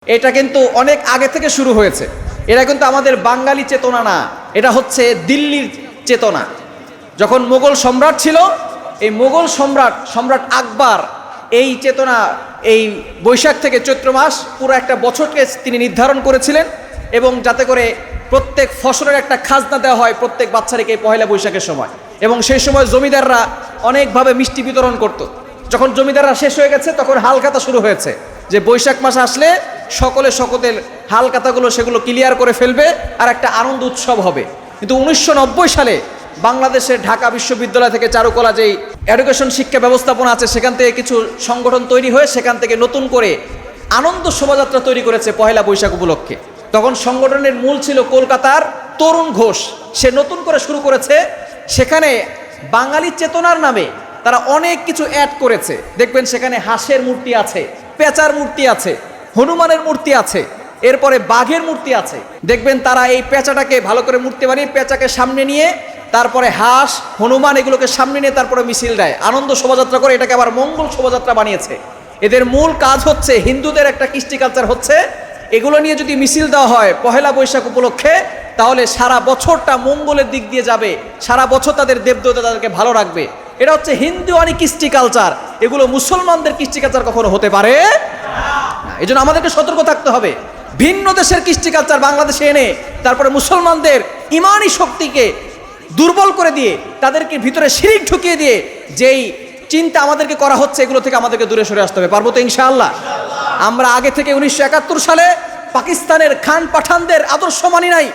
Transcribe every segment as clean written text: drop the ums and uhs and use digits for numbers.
এটা কিন্তু অনেক আগে থেকে শুরু হয়েছে। এটা কিন্তু আমাদের বাঙালি চেতনা না, এটা হচ্ছে দিল্লির চেতনা। যখন মোগল সম্রাট ছিল, এই মোগল সম্রাট আকবর এই চেতনা, এই বৈশাখ থেকে চৈত্র মাস পুরো একটা বছরকে তিনি নির্ধারণ করেছিলেন, এবং যাতে করে প্রত্যেক ফসলের একটা খাজনা দেওয়া হয় প্রত্যেক বাচ্চাকে পয়লা বৈশাখের সময়। এবং সেই সময় জমিদাররা অনেকভাবে মিষ্টি বিতরণ করত। যখন জমিদাররা শেষ হয়ে গেছে, তখন হালখাতা শুরু হয়েছে যে বৈশাখ মাস আসলে সকলের হালখাতাগুলো সেগুলো ক্লিয়ার করে ফেলবে আর একটা আনন্দ উৎসব হবে। কিন্তু 1990 সালে বাংলাদেশের ঢাকা বিশ্ববিদ্যালয় থেকে চারুকলা যেই এডুকেশন শিক্ষা ব্যবস্থাপনা আছে, সেখান থেকে কিছু সংগঠন তৈরি হয়ে সেখান থেকে নতুন করে আনন্দ শোভাযাত্রা তৈরি করেছে পয়লা বৈশাখ উপলক্ষে। তখন সংগঠনের মূল ছিল কলকাতার তরুণ ঘোষ, সে নতুন করে শুরু করেছে। সেখানে বাঙালি চেতনার নামে তারা অনেক কিছু অ্যাড করেছে। দেখবেন সেখানে হাঁসের মূর্তি আছে, পেঁচার মূর্তি আছে, হনুমানের মূর্তি আছে, এরপরে বাঘের মূর্তি আছে। দেখবেন তারা এই পেঁচাটাকে ভালো করে মূর্তি বানিয়ে পেঁচাকে সামনে নিয়ে তারপরে হাঁস হনুমান এগুলোকে সামনে নিয়ে তারপরে মিছিল দেয়, আনন্দ শোভাযাত্রা করে, এটাকে আবার মঙ্গল শোভাযাত্রা বানিয়েছে। এদের মূল কাজ হচ্ছে, হিন্দুদের একটা কৃষ্টি কালচার হচ্ছে, এগুলো নিয়ে যদি মিছিল দেওয়া হয় পহেলা বৈশাখ উপলক্ষে, তাহলে সারা বছরটা মঙ্গলের দিক দিয়ে যাবে, সারা বছর তাদের দেবদেবতা তাদেরকে ভালো রাখবে। এটা হচ্ছে হিন্দুয়ানি কৃষ্টি কালচার। এগুলো মুসলমানদের কৃষ্টি কালচার কখনো হতে পারে না। এই জন্য আমাদেরকে সতর্ক থাকতে হবে। ভিন্ন দেশের কৃষ্টি কালচার বাংলাদেশে এনে তারপরে মুসলমানদের ইমানি শক্তিকে দুর্বল করে দিয়ে তাদেরকে ভিতরে শিরিক ঢুকিয়ে দিয়ে যেই চিন্তা আমাদেরকে করা হচ্ছে, এগুলো থেকে আমাদেরকে দূরে সরে আসতে হবে। পারবো তো ইনশাআল্লাহ? আমরা আগে থেকে 1971 সালে পাকিস্তানের খান পাঠানদের আদর্শ মানি নাই।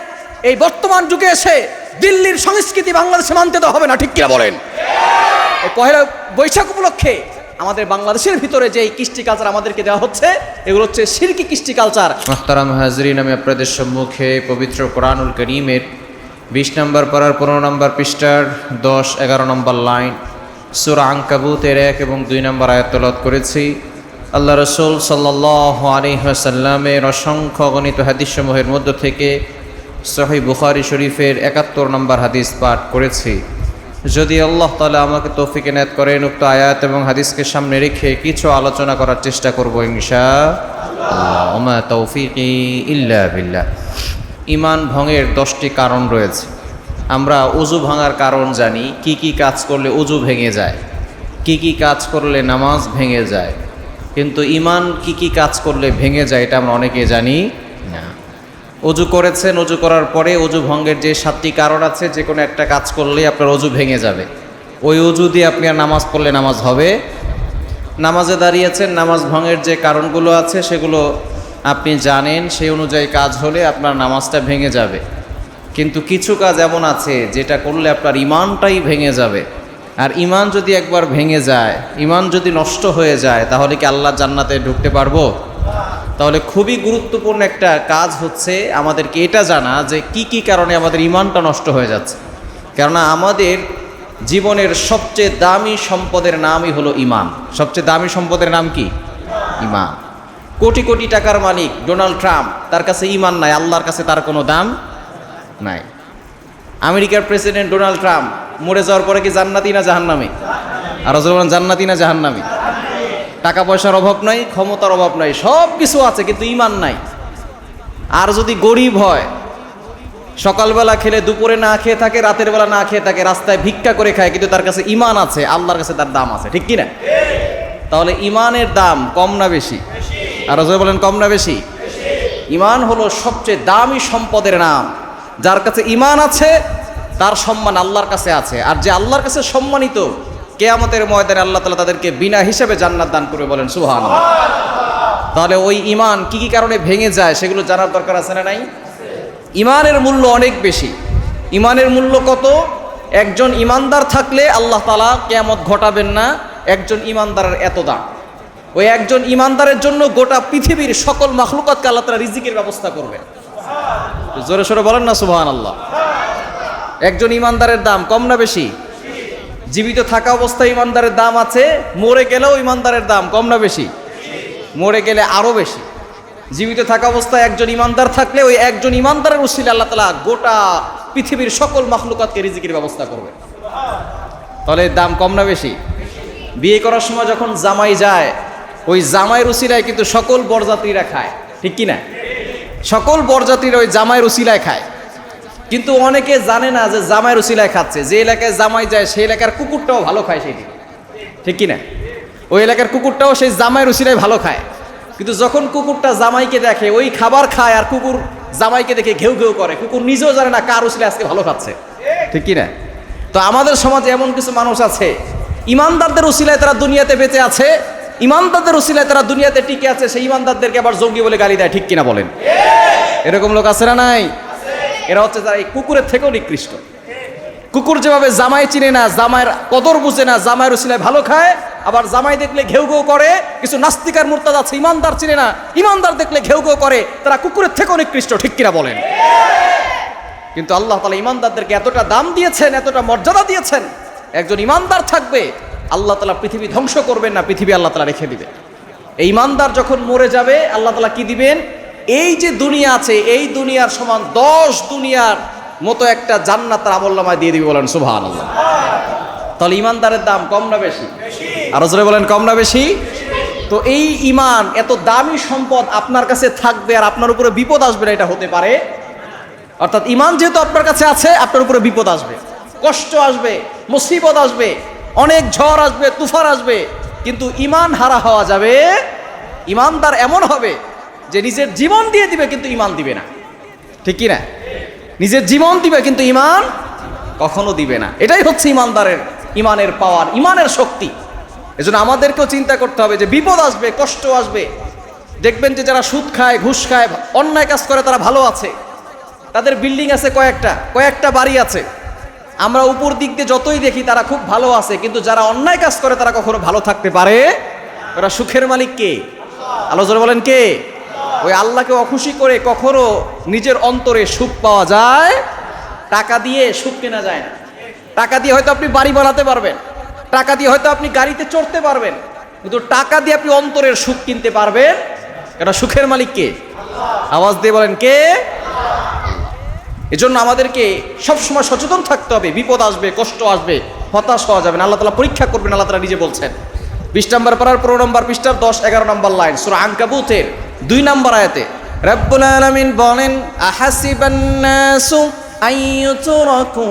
এই বর্তমান যুগে এসে দিল্লির সংস্কৃতি বাংলাদেশে মানতে তো হবে না, ঠিক কিনা বলেন? এই পহেলা বৈশাখ উপলক্ষে আমাদের বাংলাদেশের ভিতরে যে কৃষ্টি কালচার আমাদেরকে দেওয়া হচ্ছে, এগুলো হচ্ছে শিরকি কৃষ্টি কালচার। মুহতারাম হাজরিন, আমি আপনাদের সম্মুখে পবিত্র কোরআনুল কারীমের 20 নম্বর পারার 15 নম্বর পৃষ্ঠার 10-11 নম্বর লাইন সূরা আনকাবুতের 1 এবং 2 নম্বর আয়াত তেলাওয়াত করেছি। আল্লাহ রাসূল সাল্লাল্লাহু আলাইহি ওয়াসাল্লামের অসংখ্য গণিত হাদিসসমূহের মধ্য থেকে সহিহ বুখারী শরীফের 71 নম্বর হাদিস পাঠ করেছি। যদি আল্লাহ তাআলা আমাকে তৌফিক এনায়েত করেন, উক্ত আয়াত এবং হাদিসকে সামনে রেখে কিছু আলোচনা করার চেষ্টা করব ইনশাআল্লাহ। ওমা তৌফিকি ইল্লা বিল্লাহ। ঈমান ভঙ্গের 10টি কারণ রয়েছে। আমরা ওযু ভাঙার কারণ জানি, কি কি কাজ করলে ওযু ভেঙে যায়, কি কি কাজ করলে নামাজ ভেঙে যায়, কিন্তু ঈমান কি কি কাজ করলে ভেঙে যায় এটা আমরা অনেকে জানি না। ওযু করেছেন, ওযু করার পরে ওযু ভঙ্গের যে 7টি কারণ আছে, যে কোনো একটা কাজ করলে আপনার ওযু ভেঙে যাবে। ওই ওযু দিয়ে আপনি আর নামাজ পড়লে নামাজ হবে। নামাজে দাঁড়িয়েছেন, নামাজ ভঙ্গের যে কারণগুলো আছে সেগুলো আপনি জানেন, সেই অনুযায়ী কাজ হলে আপনার নামাজটা ভেঙে যাবে। কিন্তু কিছু কাজ এমন আছে যেটা করলে আপনার ঈমানটাই ভেঙে যাবে। আর ঈমান যদি একবার ভেঙে যায়, ঈমান যদি নষ্ট হয়ে যায়, তাহলে কি আল্লাহর জান্নাতে ঢুকতে পারবো? তাহলে খুবই গুরুত্বপূর্ণ একটা কাজ হচ্ছে আমাদেরকে এটা জানা যে কি কি কারণে আমাদের ঈমানটা নষ্ট হয়ে যাচ্ছে। কেননা আমাদের জীবনের সবচেয়ে দামি সম্পদের নামই হলো ঈমান। সবচেয়ে দামি সম্পদের নাম কি? ঈমান। কোটি কোটি টাকার মালিক ডোনাল্ড ট্রাম্প, তার কাছে ঈমান নাই, আল্লাহর কাছে তার কোনো দাম নাই। আমেরিকার প্রেসিডেন্ট ডোনাল্ড ট্রাম্প মরে যাওয়ার পরে কি জান্নাতি না জাহান্নামী? আর বলেন জান্নাতি না জাহান্নামী? টাকা পয়সার অভাব নাই, ক্ষমতার অভাব নাই, সব কিছু আছে, কিন্তু ঈমান নাই। আর যদি গরিব হয়, সকালবেলা খেলে দুপুরে না খেয়ে থাকে, রাতের বেলা না খেয়ে থাকে, রাস্তায় ভিক্ষা করে খায়, কিন্তু তার কাছে ঈমান আছে, আল্লাহর কাছে তার দাম আছে, ঠিক কিনা? তাহলে ঈমানের দাম কম না বেশি? আর বলেন কম না বেশি? ঈমান হলো সবচেয়ে দামি সম্পদের নাম। যার কাছে ঈমান আছে তার সম্মান আল্লাহর কাছে আছে। আর যে আল্লাহর কাছে সম্মানিত, কিয়ামতের ময়দানে আল্লাহ তাআলা তাদেরকে বিনা হিসাবে জান্নাত দান করে, বলেন সুবহানাল্লাহ। তাহলে ওই ঈমান কি কি কারণে ভেঙে যায় সেগুলো জানার দরকার আছে না নাই? ঈমানের মূল্য অনেক বেশি। ঈমানের মূল্য কত? একজন ঈমানদার থাকলে আল্লাহ তাআলা কিয়ামত ঘটাবেন না, একজন ঈমানদারের এত দাম। ওই একজন ঈমানদারের জন্য গোটা পৃথিবীর সকল মাখলুকাতকে আল্লাহ তাআলা রিজিকের ব্যবস্থা করবেন। জোরে সোরে বলেন না সুবহানাল্লাহ। একজন ঈমানদারের দাম কম না বেশি? জীবিত থাকা অবস্থায় ঈমানদারের দাম আছে, মরে গেলেও ঈমানদারের দাম কম না বেশি? মরে গেলে আরো বেশি। জীবিত থাকা অবস্থায় একজন ঈমানদার থাকলে ওই একজন ঈমানদারের উসিলায় আল্লাহ তাআলা গোটা পৃথিবীর সকল মাখলুকাতকে রিজিকের ব্যবস্থা করবে। তাহলে দাম কম না বেশি? বিয়ে করার সময় যখন জামাই যায়, ওই জামাইয়ের উসিলায় কিন্তু সকল বরযাত্রীরা খায়। ঠিক কি না? সকল বরযাত্রীর ওই জামাইয়ের উসিলায় খায়, কিন্তু অনেকে জানে না যে জামাইয়ের উসিলায় খাচ্ছে। যে এলাকায় জামাই যায় সেই এলাকার কুকুরটাও ভালো খায় সেই দিকে, ঠিক কি না? ওই এলাকার কুকুরটাও সেই জামাইয়ের উসিলায় ভালো খায়, কিন্তু যখন কুকুরটা জামাইকে দেখে ওই খাবার খায় আর কুকুর জামাইকে দেখে ঘেউ ঘেউ করে, কুকুর নিজেও জানে না কার উসিলায় আজকে ভালো খাচ্ছে, ঠিক কি না? তো আমাদের সমাজে এমন কিছু মানুষ আছে, ইমানদারদের উসিলায় তারা দুনিয়াতে বেঁচে আছে, ইমানদারদের উসিলায় তারা দুনিয়াতে টিকে আছে, সেই ইমানদারদেরকে আবার জঙ্গি বলে গালি দেয়, ঠিক কিনা বলেন? এরকম লোক আছে না নাই? এরা হচ্ছে যারা এই কুকুরের থেকেও নিকৃষ্ট। কুকুর যেভাবে জামাই চিনে না, জামাইয়ের কদর বুঝে না, জামাইয়ের উসিলায় ভালো খায়, আবার জামাই দেখলে ঘেউ ঘেউ করে। কিছু নাস্তিকার মুরতাদ আছে, ইমানদার চিনে না, ইমানদার দেখলে ঘেউ ঘেউ করে, তারা কুকুরের থেকেও নিকৃষ্ট, ঠিক কিনা বলেন? কিন্তু আল্লাহ তাআলা ইমানদারদেরকে এতটা দাম দিয়েছেন, এতটা মর্যাদা দিয়েছেন, একজন ইমানদার থাকবে আল্লাহ তাআলা পৃথিবী ধ্বংস করবেন না, পৃথিবী আল্লাহ তাআলা রেখে দিবে। এই ইমানদার যখন মরে যাবে আল্লাহ তাআলা কি দিবেন? এই যে দুনিয়া আছে, এই দুনিয়ার সমান 10 দুনিয়ার মতো একটা জান্নাত তার আমলনামায় দিয়ে দিবে, বলেন সুবহানাল্লাহ। তাহলে ইমানদারের দাম কম না বেশি? আরো জোরে বলেন, কম না বেশি? তো এই ইমান, এত দামি সম্পদ আপনার কাছে থাকবে আর আপনার উপরে বিপদ আসবে না, এটা হতে পারে? অর্থাৎ ইমান যেহেতু আপনার কাছে আছে, আপনার উপরে বিপদ আসবে, কষ্ট আসবে, মুসিবত আসবে, অনেক ঝড় আসবে, তুফান আসবে, কিন্তু ইমান হারা হওয়া যাবে। ইমানদার এমন হবে যে নিজের জীবন দিয়ে দিবে কিন্তু ইমান দিবে না, ঠিক কি না? নিজের জীবন দিবে কিন্তু ইমান কখনো দিবে না। এটাই হচ্ছে ইমানদারের ইমানের পাওয়ার, ইমানের শক্তি। এজন্য আমাদেরকেও চিন্তা করতে হবে যে বিপদ আসবে, কষ্ট আসবে। দেখবেন যে যারা সুদ খায়, ঘুষ খায়, অন্যায় কাজ করে, তারা ভালো আছে, তাদের বিল্ডিং আছে কয়েকটা বাড়ি আছে, আমরা উপর দিক দিয়ে যতই দেখি তারা খুব ভালো আছে, কিন্তু যারা অন্যায় কাজ করে তারা কখনো ভালো থাকতে পারে? ওরা সুখের মালিক কে? আলোচনা বলেন কে? ওই আল্লাহকে অখুশি করে কখনো নিজের অন্তরে সুখ পাওয়া যায়? টাকা দিয়ে সুখ কেনা যায় না। টাকা দিয়ে হয়তো আপনি বাড়ি বানাতে পারবেন, টাকা দিয়ে হয়তো আপনি গাড়িতে চড়তে পারবেন, কিন্তু টাকা দিয়ে আপনি অন্তরের সুখ কিনতে পারবেন? এটা সুখের মালিক কে? আওয়াজ দিয়ে বলেন কে? এজন্য আমাদেরকে সবসময় সচেতন থাকতে হবে। বিপদ আসবে, কষ্ট আসবে, হতাশ হওয়া যাবে না। আল্লাহ তাআলা পরীক্ষা করবেন, আল্লাহ তাআলা নিজে বলছেন। 20 নম্বর পারার 15 নম্বর পৃষ্ঠার 10-11 নম্বর লাইন, সূরা আনকাবুতের 2 নম্বর আয়াতে রব্বুল আলামিন বলেন, আহাসিবান নাসু আইয়ুতরাকু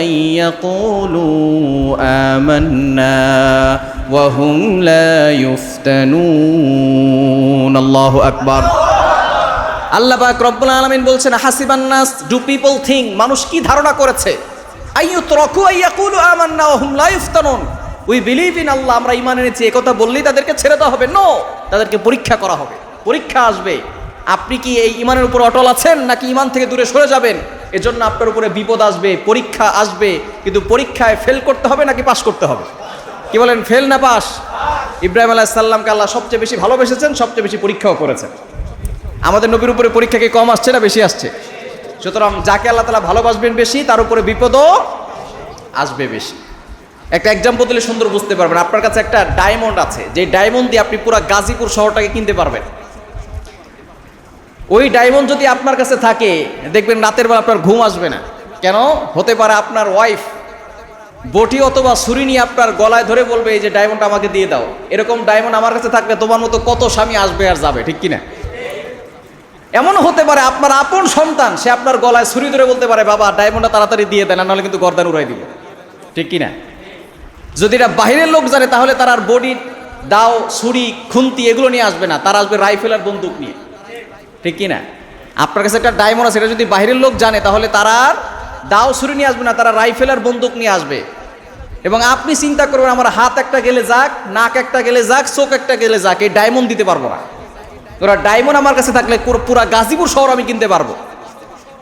আইয়াকুলু আমান্না ওয়া হুম লা ইফতানুন। আল্লাহু আকবার। আল্লাহ পাক রব্বুল আলামিন বলছেন, হাসিবান নাস, ডু পিপল থিঙ্ক, মানুষ কি ধারণা করেছে, আইয়ুতরাকু আইয়াকুলু আমান্না ওয়া হুম লা ইফতানুন, উই বিলিভ ইন আল্লাহ, আমরা ঈমান এনেছি, এই কথা বললেই তাদেরকে ছেড়ে দেওয়া হবে? নো, তাদেরকে পরীক্ষা করা হবে, পরীক্ষা আসবে। আপনি কি এই ঈমানের উপর অটল আছেন নাকি ঈমান থেকে দূরে সরে যাবেন? এজন্য আপনার উপরে বিপদ আসবে, পরীক্ষা আসবে, কিন্তু পরীক্ষায় ফেল করতে হবে নাকি পাস করতে হবে? কি বলেন, ফেল না পাস? ইব্রাহিম আলাইহিস সালামকে আল্লাহ সবচেয়ে বেশি ভালোবেসেছেন, সবচেয়ে বেশি পরীক্ষাও করেছেন। আমাদের নবীর উপরে পরীক্ষা কি কম আসছে না বেশি আসছে? সুতরাং যাকে আল্লাহ তাআলা ভালোবাসবেন বেশি, তার উপরে বিপদও আসবে বেশি। একটা এক্সাম্পল দিলে সুন্দর বুঝতে পারবেন। আপনার কাছে একটা ডায়মন্ড আছে, যে ডায়মন্ড দিয়ে আপনি পুরো গাজীপুর শহরটাকে কিনতে পারবেন। ওই ডায়মন্ড যদি আপনার কাছে থাকে, দেখবেন রাতের বেলা আপনার ঘুম আসবে না। কেন? হতে পারে আপনার ওয়াইফ বটি অথবা ছুরি নিয়ে আপনার গলায় ধরে বলবে, এই যে ডায়মন্ড আমাকে দিয়ে দাও। এরকম ডায়মন্ড আমার কাছে থাকলে তোমার মতো কত স্বামী আসবে আর যাবে, ঠিক কিনা? এমন হতে পারে আপনার আপন সন্তান, সে আপনার গলায় ছুরি ধরে বলতে পারে, বাবা ডায়মন্ডটা তাড়াতাড়ি দিয়ে দেন, নাহলে কিন্তু গর্দান উড়াই দিব, ঠিক কিনা? যদি এটা বাহিরের লোক জানে, তাহলে তার আর বডি, দাও, ছুরি, খুন্তি এগুলো নিয়ে আসবে না, তারা আসবে রাইফেল আর বন্দুক নিয়ে, ঠিক কিনা? আপনার কাছে একটা ডায়মন্ড আছে, এটা যদি বাহিরের লোক জানে, তাহলে তারা আর দাও, ছুরি নিয়ে আসবে না, তারা রাইফেল আর বন্দুক নিয়ে আসবে। এবং আপনি চিন্তা করবেন, আমার হাত একটা গেলে যাক, নাক একটা গেলে যাক, চোখ একটা গেলে যাক, এই ডায়মন্ড দিতে পারবো না। ওরা ডায়মন্ড আমার কাছে থাকলে পুরা গাজীপুর শহর আমি কিনতে পারবো।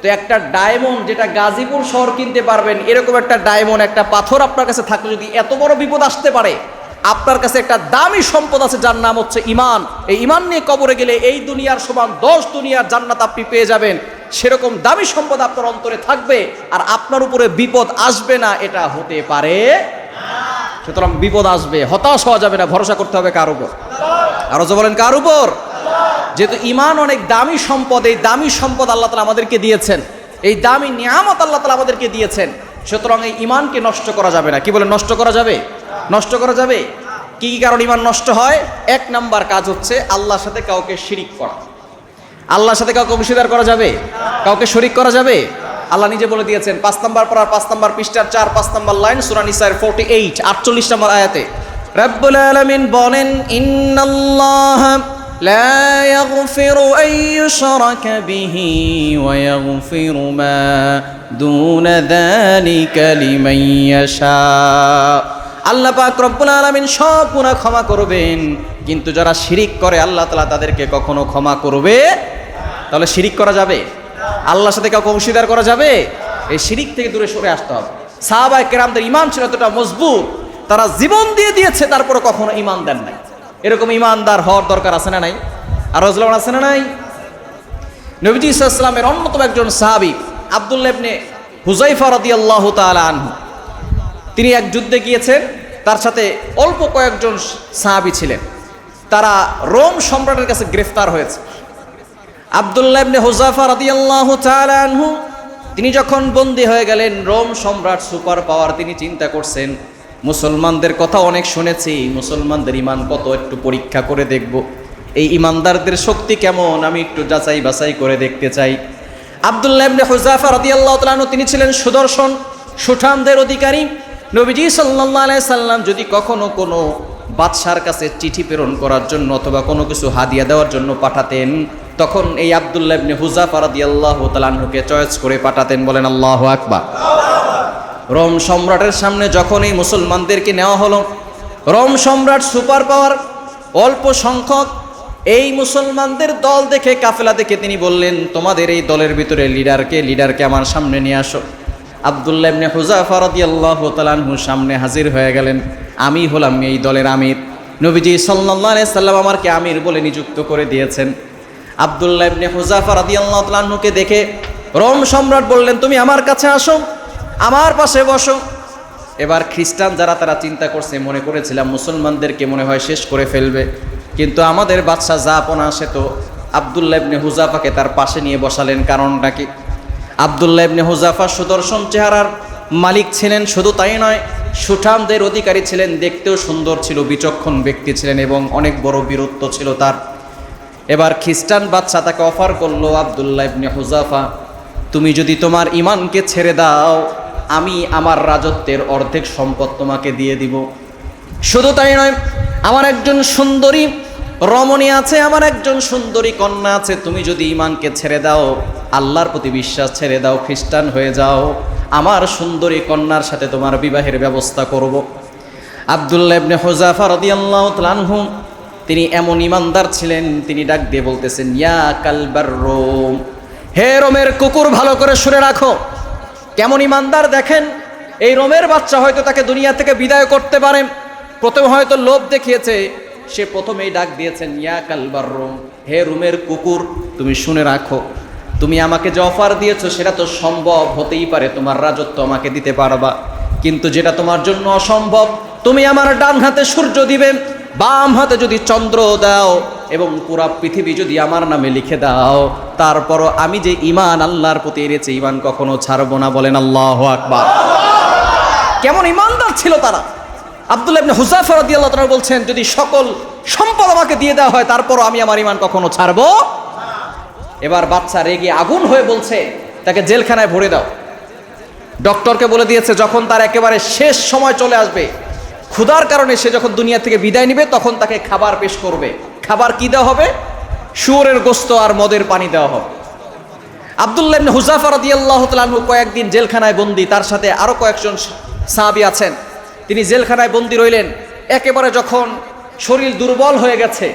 তো একটা ডায়মন্ড, যেটা গাজীপুর শহর কিনতে পারবেন, এরকম একটা ডায়মন্ড, একটা পাথর আপনার কাছে থাকলে যদি এত বড় বিপদ আসতে পারে, আপনার কাছে একটা দামি সম্পদ আছে যার নাম হচ্ছে ঈমান। এই ঈমান নিয়ে কবরে গেলে এই দুনিয়ার সমান 10 দুনিয়ার জান্নাত আপনি পেয়ে যাবেন। সেরকম দামি সম্পদ আপনার অন্তরে থাকবে, আর আপনার উপরে বিপদ আসবে না, এটা হতে পারে না। সুতরাং বিপদ আসবে, হতাশ হওয়া যাবে না, ভরসা করতে হবে কার উপর? আরো যে বলেন, কার উপর? যেহেতু ঈমান অনেক দামি সম্পদ, এই দামি সম্পদ আল্লাহ তাআলা আমাদেরকে দিয়েছেন, এই দামি নিয়ামত আল্লাহ তাআলা আমাদেরকে দিয়েছেন, সুতরাং এই ঈমানকে নষ্ট করা যাবে না। কি বলে নষ্ট করা যাবে? নষ্ট করা যাবে। কি কি কারণ ঈমান নষ্ট হয়? 1 নাম্বার কাজ হচ্ছে আল্লাহর সাথে কাউকে শিরিক করা। আল্লাহর সাথে কাউকে অংশীদার করা যাবে? কাউকে শরীক করা যাবে? আল্লাহ নিজে বলে দিয়েছেন 5 নম্বর পারার 5 নম্বর পৃষ্ঠার 4-5 নম্বর লাইন সূরা নিসার 48 নম্বর আয়াতে রব্বুল আলামিন বলেন, ইন্নাল্লাহা লা ইয়াগফিরু আন ইউশরাকা বিহি ওয়া ইয়াগফিরু মা দুনা যালিকা লিমান ইয়াশা। আল্লাহ পাক রব্বুল আলামিন সব গুনাহ ক্ষমা করবেন, কিন্তু যারা শিরিক করে আল্লাহ তাআলা তাদেরকে কখনো ক্ষমা করবে। তাহলে শিরিক করা যাবে? আল্লাহর সাথে কাউকে অংশীদার করা যাবে? এই শিরিক থেকে দূরে সরে আসতে হবে। সাহাবায়ে কেরামদের ঈমান ছিল এতটা মজবুত, তারা জীবন দিয়ে দিয়েছে তারপরে কখনো ঈমান দেন নাই। এরকম ঈমানদার হওয়ার দরকার আছে না নাই? আর রাজলাম আছে না নাই? নবীজি সাল্লাল্লাহু আলাইহি ওয়াসাল্লামের অন্যতম একজন সাহাবী আব্দুল্লাহ ইবনে হুযায়ফা রাদিয়াল্লাহু তাআলা আনহু, তিনি এক যুদ্ধে গিয়েছেন, তার সাথে অল্প কয়েকজন সাহাবী ছিলেন। তারা রোম সম্রাটের কাছে গ্রেফতার হয়েছে। আব্দুল্লাহ ইবনে হুযায়ফা রাদিয়াল্লাহু তাআলা আনহু তিনি যখন বন্দী হয়ে গেলেন, রোম সম্রাট সুপার পাওয়ার, তিনি চিন্তা করছেন মুসলমানদের কথা অনেক শুনেছি, মুসলমানদের ঈমান কত একটু পরীক্ষা করে দেখব, এই ঈমানদারদের শক্তি কেমন আমি একটু যাচাই বাছাই করে দেখতে চাই। আব্দুল্লাহ ইবনে হুযায়ফা রাদিয়াল্লাহু তাআলা আনহু তিনি ছিলেন সুদর্শন সুঠামদের অধিকারী। নবীজি সাল্লাল্লাহু আলাইহি সাল্লাম যদি কখনো কোনো বাদশার কাছে চিঠি প্রেরণ করার জন্য অথবা কোনো কিছু হাদিয়া দেওয়ার জন্য পাঠাতেন, তখন এই আব্দুল্লাহ ইবনে হুযায়ফা রাদিয়াল্লাহু তাআলা আনহুকে চয়েস করে পাঠাতেন। বলেন আল্লাহু আকবার। রোম সম্রাটের সামনে যখন এই মুসলমানদেরকে নেওয়া হলো, রোম সম্রাট সুপার পাওয়ার, অল্প সংখ্যক এই মুসলমানদের দল দেখে, কাফেলা দেখে তিনি বললেন, তোমাদের এই দলের ভিতরে লিডারকে আমার সামনে নিয়ে আসো। আব্দুল্লাহ ইবনে হুযায়ফা রাদিয়াল্লাহু তাআলা আনহু সামনে হাজির হয়ে গেলেন। আমি হলাম এই দলের আমির, নবীজি সাল্লাল্লাহু আলাইহি সাল্লাম আমাকে আমির বলে নিযুক্ত করে দিয়েছেন। আব্দুল্লাহ ইবনে হুযায়ফা রাদিয়াল্লাহু তাআলা আনহুকে দেখে রোম সম্রাট বললেন, তুমি আমার কাছে আসো, আমার পাশে বসো। এবার খ্রিস্টান যারা, তারা চিন্তা করছে, মনে করেছিলাম মুসলমানদেরকে মনে হয় শেষ করে ফেলবে, কিন্তু আমাদের বাদশা জাহাপনা সে তো আব্দুল্লাহ ইবনে হুযায়ফাকে তার পাশে নিয়ে বসালেন। কারণটা কি? আব্দুল্লাহ ইবনে হুযায়ফা সুদর্শন চেহারার মালিক ছিলেন, শুধু তাই নয় সুঠামদের অধিকারী ছিলেন, দেখতেও সুন্দর ছিল, বিচক্ষণ ব্যক্তি ছিলেন এবং অনেক বড় বীরত্ব ছিল তার। এবার খ্রিস্টান বাদশা তাকে অফার করলো, আব্দুল্লাহ ইবনে হুযায়ফা তুমি যদি তোমার ঈমানকে ছেড়ে দাও, আমি আমার রাজত্বের অর্ধেক সম্পদ তোমাকে দিয়ে দিব। শুধু তাই নয়, আমার একজন সুন্দরী রমণী আছে, আমার একজন সুন্দরী কন্যা আছে, তুমি যদি ঈমানকে ছেড়ে দাও, আল্লাহর প্রতি বিশ্বাস ছেড়ে দাও, খ্রিস্টান হয়ে যাও, আমার সুন্দরী কন্যার সাথে তোমার বিবাহের ব্যবস্থা করব। আব্দুল্লাহ ইবনে হুযায়ফা রাদিয়াল্লাহু তাআলা আনহু তিনি এমন ঈমানদার ছিলেন, তিনি ডাক দিয়ে বলতেছেন, ইয়া কালবার রোম, হে রোমের কুকুর, ভালো করে শুনে রাখো। কেমন ঈমানদার দেখেন। এই রোমের বাচ্চা হয়তো তাকে দুনিয়া থেকে বিদায় করতে পারে, প্রথমে হয়তো লোভ দেখিয়েছে, সে প্রথমেই ডাক দিয়েছেন, ইয়া কালবার রোম, হে রোমের কুকুর, তুমি শুনে রাখো, তুমি আমাকে যে অফার দিয়েছো সেটা তো সম্ভব হতেই পারে, তোমার রাজত্ব আমাকে দিতে পারবা, কিন্তু যেটা তোমার জন্য অসম্ভব, তুমি আমার ডান হাতে সূর্য দিবে, বাম হাতে যদি চন্দ্র দাও এবং পুরা পৃথিবী যদি আমার নামে লিখে দাও, তারপরও আমি যে ঈমান আল্লাহর প্রতি এনেছি, ঈমান কখনো ছাড়বো না। বলেন আল্লাহু আকবার। কেমন ঈমানদার ছিল তারা। আব্দুল্লাহ ইবনে হুযায়ফা রাদিয়াল্লাহু তাআলা বলছেন, যদি সকল সম্পদ আমাকে দিয়ে দেওয়া হয়, তারপরও আমি আমার ঈমান কখনো ছাড়বো। এবার বাচ্চা রেগে আগুন হয়ে বলছে, তাকে জেলখানায় ভরে দাও। ডক্টরকে বলে দিয়েছে, যখন তার একেবারে শেষ সময় চলে আসবে, ক্ষুধার কারণে সে যখন দুনিয়া থেকে বিদায় নেবে, তখন তাকে খাবার পেশ করবে। খাবার কি দেওয়া হবে? শুয়োরের গোশত আর মদের পানি দেওয়া হবে। আব্দুল্লাহ ইবনে হুযায়ফা রাদিয়াল্লাহু তাআলা আনহু কয়েকদিন জেলখানায় বন্দী, তার সাথে আরো কয়েকজন সাহাবী আছেন। তিনি জেলখানায় বন্দী রইলেন। একেবারে যখন শরীর দুর্বল হয়ে গেছে,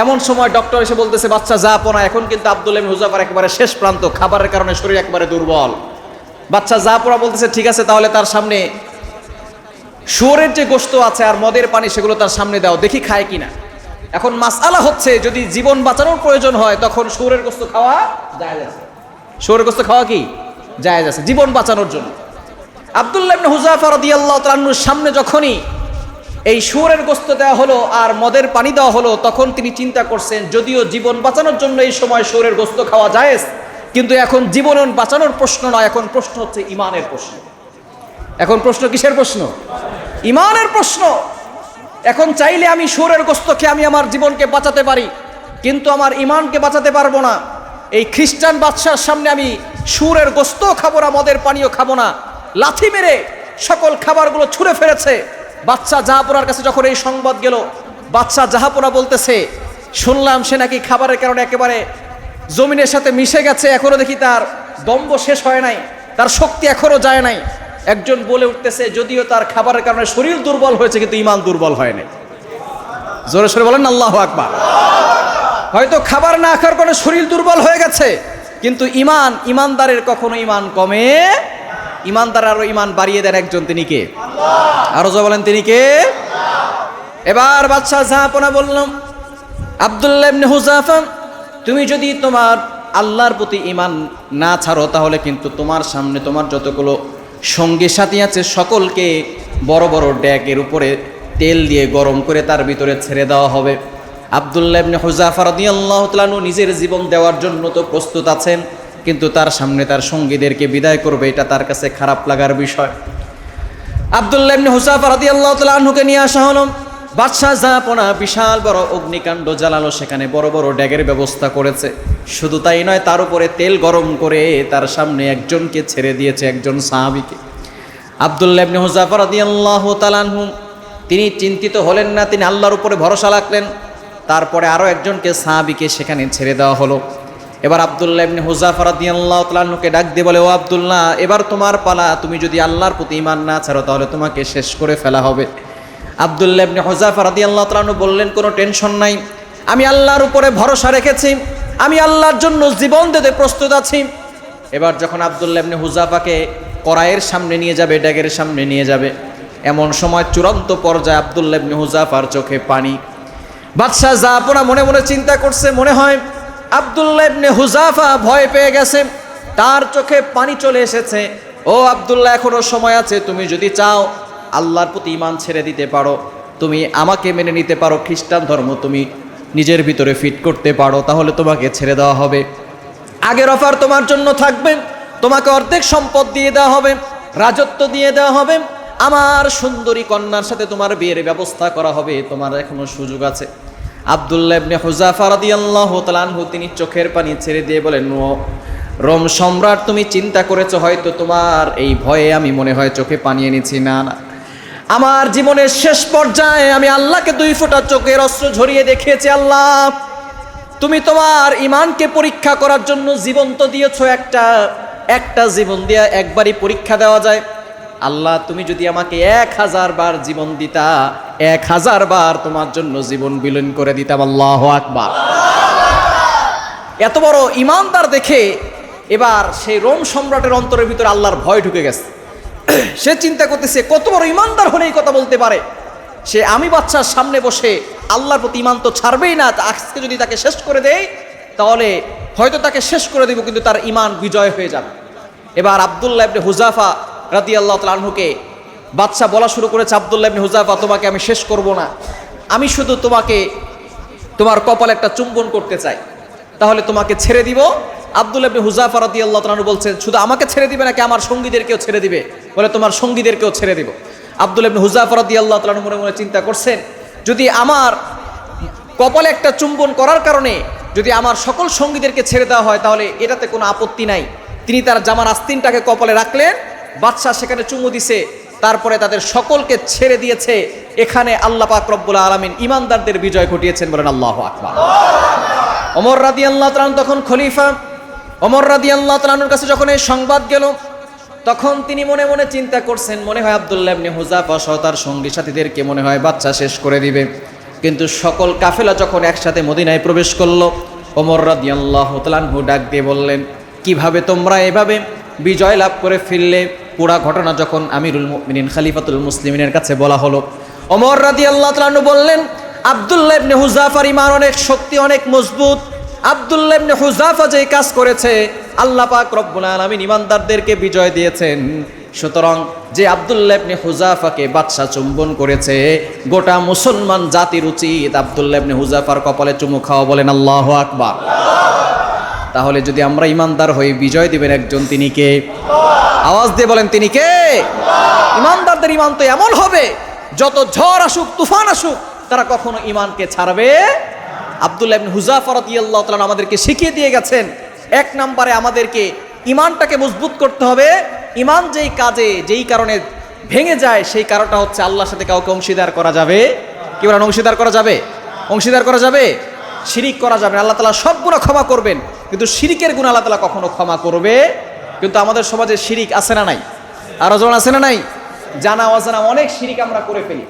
এমন সময় ডক্টর এসে বলতেছে, বাচ্চা জাহাপনা, এখন কিন্তু আব্দুল্লাহ ইবনে হুযায়ফার একেবারে শেষ প্রান্ত, খাবারের কারণে শরীর একেবারে দুর্বল। বাচ্চা জাহাপনা বলতেছে, ঠিক আছে, তাহলে তার সামনে শুয়োরের যে গোশত আছে আর মদের পানি, সেগুলো তার সামনে দাও, দেখি খায় কিনা। এখন মাসআলা হচ্ছে, যদি জীবন বাঁচানোর প্রয়োজন হয়, তখন শুয়োরের গোশত খাওয়া জায়েজ আছে। শুয়োরের গোশত খাওয়া কি জায়েজ আছে জীবন বাঁচানোর জন্য। আব্দুল্লাহ ইবনে হুযায়ফা রাদিয়াল্লাহু তাআলা আনহুর সামনে যখনই এই শুয়োরের গোশত দেওয়া হলো আর মদের পানি দেওয়া হলো, তখন তিনি চিন্তা করছেন, যদিও জীবন বাঁচানোর জন্য এই সময় শুয়োরের গোশত খাওয়া জায়েজ, কিন্তু এখন জীবন বাঁচানোর প্রশ্ন নয়, এখন প্রশ্ন হচ্ছে ঈমানের প্রশ্ন। এখন প্রশ্ন কিসের প্রশ্ন? ঈমানের প্রশ্ন। এখন চাইলে আমি শুয়োরের গোশত খেয়ে আমি আমার জীবনকে বাঁচাতে পারি, কিন্তু আমার ঈমানকে বাঁচাতে পারবো না। এই খ্রিস্টান বাদশার সামনে আমি সুরের গোস্ত খাবো না, মদের পানীয় খাবো না। লাথি মেরে সকল খাবারগুলো ছুঁড়ে ফেলেছে। বাদশা জাহাপনার কাছে যখন এই সংবাদ গেল, বাদশা জাহাপনা বলতেছে, শুনলাম সে নাকি খাবারের কারণে একেবারে জমিনের সাথে মিশে গেছে, এখনো দেখি তার দম্ভ শেষ হয় নাই, তার শক্তি এখনো যায় নাই। একজন বলে উঠতেছে, যদিও তার খাবারের কারণে শরীর দুর্বল হয়েছে কিন্তু ঈমান দুর্বল হয় নাই। জোরে সোরে বলেন আল্লাহু আকবার। হয়তো খাবার না খাওয়ার কারণে শরীর দুর্বল হয়ে গেছে, কিন্তু ইমানদারের কখনো ঈমান কমে, ইমানদার আরো ঈমান বাড়িয়ে দেন একজন, তিনি কে? আরো যা বলেন, তিনি কে? এবার বাদশাহ জাহাপনা বললাম, আব্দুল্লাহ ইবনে হুযাফা, তুমি যদি তোমার আল্লাহর প্রতি ঈমান না ছাড়ো, তাহলে কিন্তু তোমার সামনে তোমার যতগুলো সঙ্গী সাথী আছে সকলকে বড় বড় ড্যাকের উপরে তেল দিয়ে গরম করে তার ভিতরে ছেড়ে দেওয়া হবে। আব্দুল্লাহ ইবনে হুযাফা রাদিয়াল্লাহু তাআলা আনহু নিজের জীবন দেওয়ার জন্য তো প্রস্তুত আছেন, কিন্তু তার সামনে তার সঙ্গীদেরকে বিদায় করবে, এটা তার কাছে খারাপ লাগার বিষয়। আব্দুল্লাহ ইবনে হুযাফা রাদিয়াল্লাহু তাআলা আনহুকে নিয়ে আসা হলো। বাদশাহ জাহাপনা বিশাল বড় অগ্নিকাণ্ড জ্বালালো, সেখানে বড় বড় ড্যাগের ব্যবস্থা করেছে। শুধু তাই নয়, তার উপরে তেল গরম করে তার সামনে একজনকে ছেড়ে দিয়েছে, একজন সাহাবীকে। আব্দুল্লাহ ইবনে হুযাফা রাদিয়াল্লাহু তাআলা আনহু তিনি চিন্তিত হলেন না, তিনি আল্লাহর উপরে ভরসা রাখলেন। তারপরে আরও একজনকে সাহাবীকে সেখানে ছেড়ে দেওয়া হলো। এবার আব্দুল্লাহ ইবনে হুযাফা রাদিয়াল্লাহু তাআলা আনহুকে ডাক দিয়ে বলে, ও আব্দুল্লাহ, এবার তোমার পালা, তুমি যদি আল্লাহর প্রতি ঈমান না ছাড়ো তাহলে তোমাকে শেষ করে ফেলা হবে। আব্দুল্লাহ ইবনে হুযাফা রাদিয়াল্লাহু তাআলা আনহু বললেন, কোনো টেনশন নাই, আমি আল্লাহর উপরে ভরসা রেখেছি, আমি আল্লাহর জন্য জীবন দিতে প্রস্তুত আছি। এবার যখন আব্দুল্লাহ ইবনে হুযাফাকে কড়াইয়ের সামনে নিয়ে যাবে, ড্যাগের সামনে নিয়ে যাবে, এমন সময় চূড়ান্ত পর্যায়ে আব্দুল্লাহ ইবনে হুযাফার চোখে পানি। বাদশাহ জাহাপনা মনে মনে চিন্তা করছে, মনে হয় আব্দুল্লাহ ইবনে হুযাফা ভয় পেয়ে গেছে, তার চোখে পানি চলে এসেছে। ও আব্দুল্লাহ, এখনো সময় আছে, তুমি যদি চাও আল্লাহর প্রতি ঈমান ছেড়ে দিতে পারো, তুমি আমাকে মেনে নিতে পারো, খ্রিস্টান ধর্ম তুমি নিজের ভিতরে ফিট করতে পারো, তাহলে তোমাকে ছেড়ে দেওয়া হবে। আগের অফার তোমার জন্য থাকবে, তোমাকে অর্ধেক সম্পদ দিয়ে দেওয়া হবে, রাজত্ব দিয়ে দেওয়া হবে, আমার সুন্দরী কন্যার সাথে তোমার বিয়ের ব্যবস্থা করা হবে, তোমার এখনো সুযোগ আছে। আব্দুল্লাহ ইবনে হুযাফা রাদিয়াল্লাহু তাআলা আনহু তিনি চোখের পানি ছেড়ে দিয়ে বলেন, রোম সম্রাট, তুমি চিন্তা করেছো হয়তো তোমার এই ভয়ে আমি মনে হয় চোখে পানি এনেছি। না না, আমার জীবনের শেষ পর্যায়ে আমি আল্লাহকে 2 ফোঁটা চোখের অশ্রু ঝরিয়ে দেখিয়েছি। আল্লাহ, তুমি তোমার ঈমানকে পরীক্ষা করার জন্য জীবন তো দিয়েছো, একটা জীবন দিয়ে একবারই পরীক্ষা দেওয়া যায়। আল্লাহ, তুমি যদি আমাকে 1000 বার জীবন দিতা, 1000 বার তোমার জন্য জীবন বিলীন করে দিতাম। আল্লাহু আকবার। এত বড় ঈমানদার দেখে এবার সেই রোম সম্রাটের অন্তরের ভিতরে আল্লাহর ভয় ঢুকে গেছে। সে চিন্তা করতেছে, কত বড় ঈমানদার হলে এই কথা বলতে পারে। সে আমি বাদশার সামনে বসে আল্লাহর প্রতি ঈমান তো ছাড়বেই না, আজকে যদি তাকে শেষ করে দেই তাহলে হয়তো তাকে শেষ করে দেব, কিন্তু তার ঈমান বিজয় হয়ে যাবে। এবার আব্দুল্লাহ ইবনে হুযাফা রাদিয়াল্লাহু তাআলা আনহুকে বাদশা বলা শুরু করেছে, আব্দুল্লাহ ইবনে হুযাফা, তোমাকে আমি শেষ করব না, আমি শুধু তোমাকে তোমার কপালে একটা চুম্বন করতে চাই, তাহলে তোমাকে ছেড়ে দিব। আব্দুল্লাহ ইবনে হুযাফা রাদিয়াল্লাহু তাআলা আনহু বলছেন, শুধু আমাকে ছেড়ে দিবে নাকি আমার সঙ্গীদেরকেও ছেড়ে দিবে? বলে, তোমার সঙ্গীদেরকেও ছেড়ে দিব। আব্দুল্লাহ ইবনে হুযাফা রাদিয়াল্লাহু তাআলা আনহু মনে মনে চিন্তা করছেন, যদি আমার কপালে একটা চুম্বন করার কারণে যদি আমার সকল সঙ্গীদেরকে ছেড়ে দেওয়া হয় তাহলে এটাতে কোনো আপত্তি নাই। তিনি তার জামার আস্তিনটাকে কপালে রাখলেন, বাদশা সেখানে চুমু দিছে, তারপরে তাদের সকলকে ছেড়ে দিয়েছে। এখানে আল্লাহ পাক রব্বুল আলামিন ঈমানদারদের বিজয় ঘটিয়েছেন, বলেন আল্লাহু আকবার। ওমর রাদিয়াল্লাহু তাআলা তখন খলিফা। ওমর রাদিয়াল্লাহু তাআলার কাছে যখন এই সংবাদ গেল, তখন তিনি মনে মনে চিন্তা করছেন, মনে হয় আব্দুল্লাহ ইবনে হুযাফা সহ তার সঙ্গী সাথীদেরকে মনে হয় বাদশা শেষ করে দিবে। কিন্তু সকল কাফেলা যখন একসাথে মদিনায় প্রবেশ করলো, ওমর রাদিয়াল্লাহু তাআলা আনহু ডাক দিয়ে বললেন, কিভাবে তোমরা এভাবে বিজয় লাভ করে ফিরলে? পুরা ঘটনা যখন আমিরুল মুমিনিন খলিফাতুল মুসলিমিনের কাছে বলা হলো, ওমর রাদিয়াল্লাহু তাআলা আনহু বললেন, আব্দুল্লাহ ইবনে হুযাফার ঈমান অনেক শক্তি, অনেক মজবুত। আব্দুল্লাহ ইবনে হুযাফা যে কাজ করেছে, আল্লাহ পাক রব্বুল আলামিন ঈমানদারদেরকে বিজয় দিয়েছেন। সুতরাং যে আব্দুল্লাহ ইবনে হুযাফাকে বাদশা চুম্বন করেছে, গোটা মুসলমান জাতির উচিত আব্দুল্লাহ ইবনে হুযাফার কপালে চুমু খাওয়া, বলেন আল্লাহু আকবার। তাহলে যদি আমরা ঈমানদার হই, বিজয় দিবেন একজন, তিনি কে? আওয়াজ দিয়ে বলেন, তিনি কে? ঈমানদারদের ঈমান তো এমন হবে, যত ঝড় আসুক, তুফান আসুক, তারা কখনো ঈমানকে ছাড়বে। আব্দুল্লাহ ইবনে হুযাফা রাদিয়াল্লাহু তাআলা আমাদেরকে শিখিয়ে দিয়ে গেছেন, এক নম্বরে আমাদেরকে ইমানটাকে মজবুত করতে হবে। ইমান যেই কাজে যেই কারণে ভেঙে যায় সেই কারণটা হচ্ছে আল্লাহর সাথে কাউকে অংশীদার করা যাবে কি বলেন? অংশীদার করা যাবে? অংশীদার করা যাবে? শিরিক করা যাবে না। আল্লাহ তাআলা সব গুনাহ ক্ষমা করবেন, কিন্তু শিরিকের গুনাহ আল্লাহ তাআলা কখনো ক্ষমা করবে। কিন্তু আমাদের সমাজে শিরিক আছে না নাই? আরো জন আছে না নাই? জানা অজানা অনেক শিরিক আমরা করে ফেলি।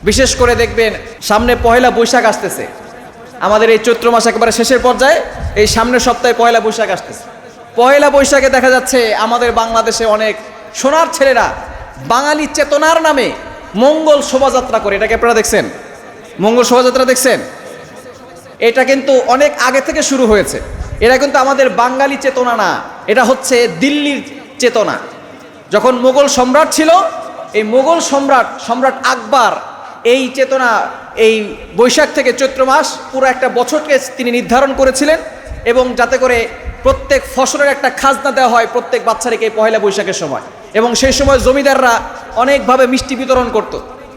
বিশেষ করে দেখবেন সামনে পহেলা বৈশাখ আসতেছে, আমাদের এই চৈত্র মাস একেবারে শেষের পর্যায়ে, এই সামনের সপ্তাহে পয়লা বৈশাখ আসতেছে। পয়লা বৈশাখে দেখা যাচ্ছে আমাদের বাংলাদেশে অনেক সোনার ছেলেরা বাঙালি চেতনার নামে মঙ্গল শোভাযাত্রা করে। এটাকে আপনারা দেখছেন? মঙ্গল শোভাযাত্রা দেখছেন? এটা কিন্তু অনেক আগে থেকে শুরু হয়েছে। এটা কিন্তু আমাদের বাঙালি চেতনা না, এটা হচ্ছে দিল্লির চেতনা। যখন মোগল সম্রাট ছিল, এই মোগল সম্রাট আকবর এই চেতনা, এই বৈশাখ থেকে চৈত্র মাস পুরো একটা বছরকে তিনি নির্ধারণ করেছিলেন, এবং যাতে করে প্রত্যেক ফসলের একটা খাজনা দেওয়া হয় প্রত্যেক বাচ্চাকে পয়লা বৈশাখের সময়। এবং সেই সময় জমিদাররা অনেকভাবে মিষ্টি বিতরণ করত।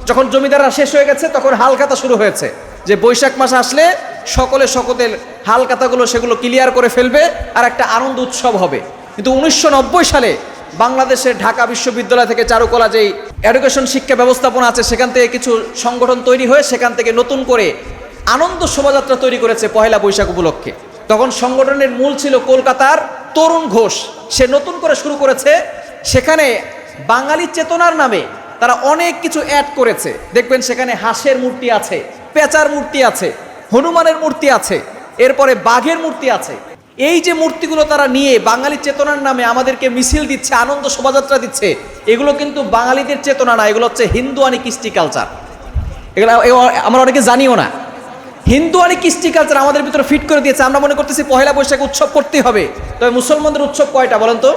যখন জমিদাররা শেষ হয়ে গেছে তখন হালখাতা শুরু হয়েছে, যে বৈশাখ মাস আসলে সকলের হালখাতাগুলো সেগুলো ক্লিয়ার করে ফেলবে আর একটা আনন্দ উৎসব হবে। কিন্তু 1990 সালে বাংলাদেশের ঢাকা বিশ্ববিদ্যালয় থেকে চারুকলা যেই এডুকেশন শিক্ষা ব্যবস্থাপনা আছে, সেখান থেকে কিছু সংগঠন তৈরি হয়ে সেখান থেকে নতুন করে আনন্দ শোভাযাত্রা তৈরি করেছে পয়লা বৈশাখ উপলক্ষে। তখন সংগঠনের মূল ছিল কলকাতার তরুণ ঘোষ, সে নতুন করে শুরু করেছে। সেখানে বাঙালি চেতনার নামে তারা অনেক কিছু অ্যাড করেছে। দেখবেন সেখানে হাঁসের মূর্তি আছে, পেঁচার মূর্তি আছে, হনুমানের মূর্তি আছে, এরপরে বাঘের মূর্তি আছে। এই যে মূর্তিগুলো তারা নিয়ে বাঙালি চেতনার নামে আমাদেরকে মিছিল দিচ্ছে, আনন্দ শোভাযাত্রা দিচ্ছে, এগুলো কিন্তু বাঙালিদের চেতনা না, এগুলো হচ্ছে হিন্দুয়ানি কৃষ্টি কালচার। এগুলো আমরা অনেকে জানিও না। হিন্দুয়ানি কৃষ্টি কালচার আমাদের ভিতরে ফিট করে দিয়েছে। আমরা মনে করতেছি পয়লা বৈশাখ উৎসব করতেই হবে। তবে মুসলমানদের উৎসব কয়টা বলেন তো?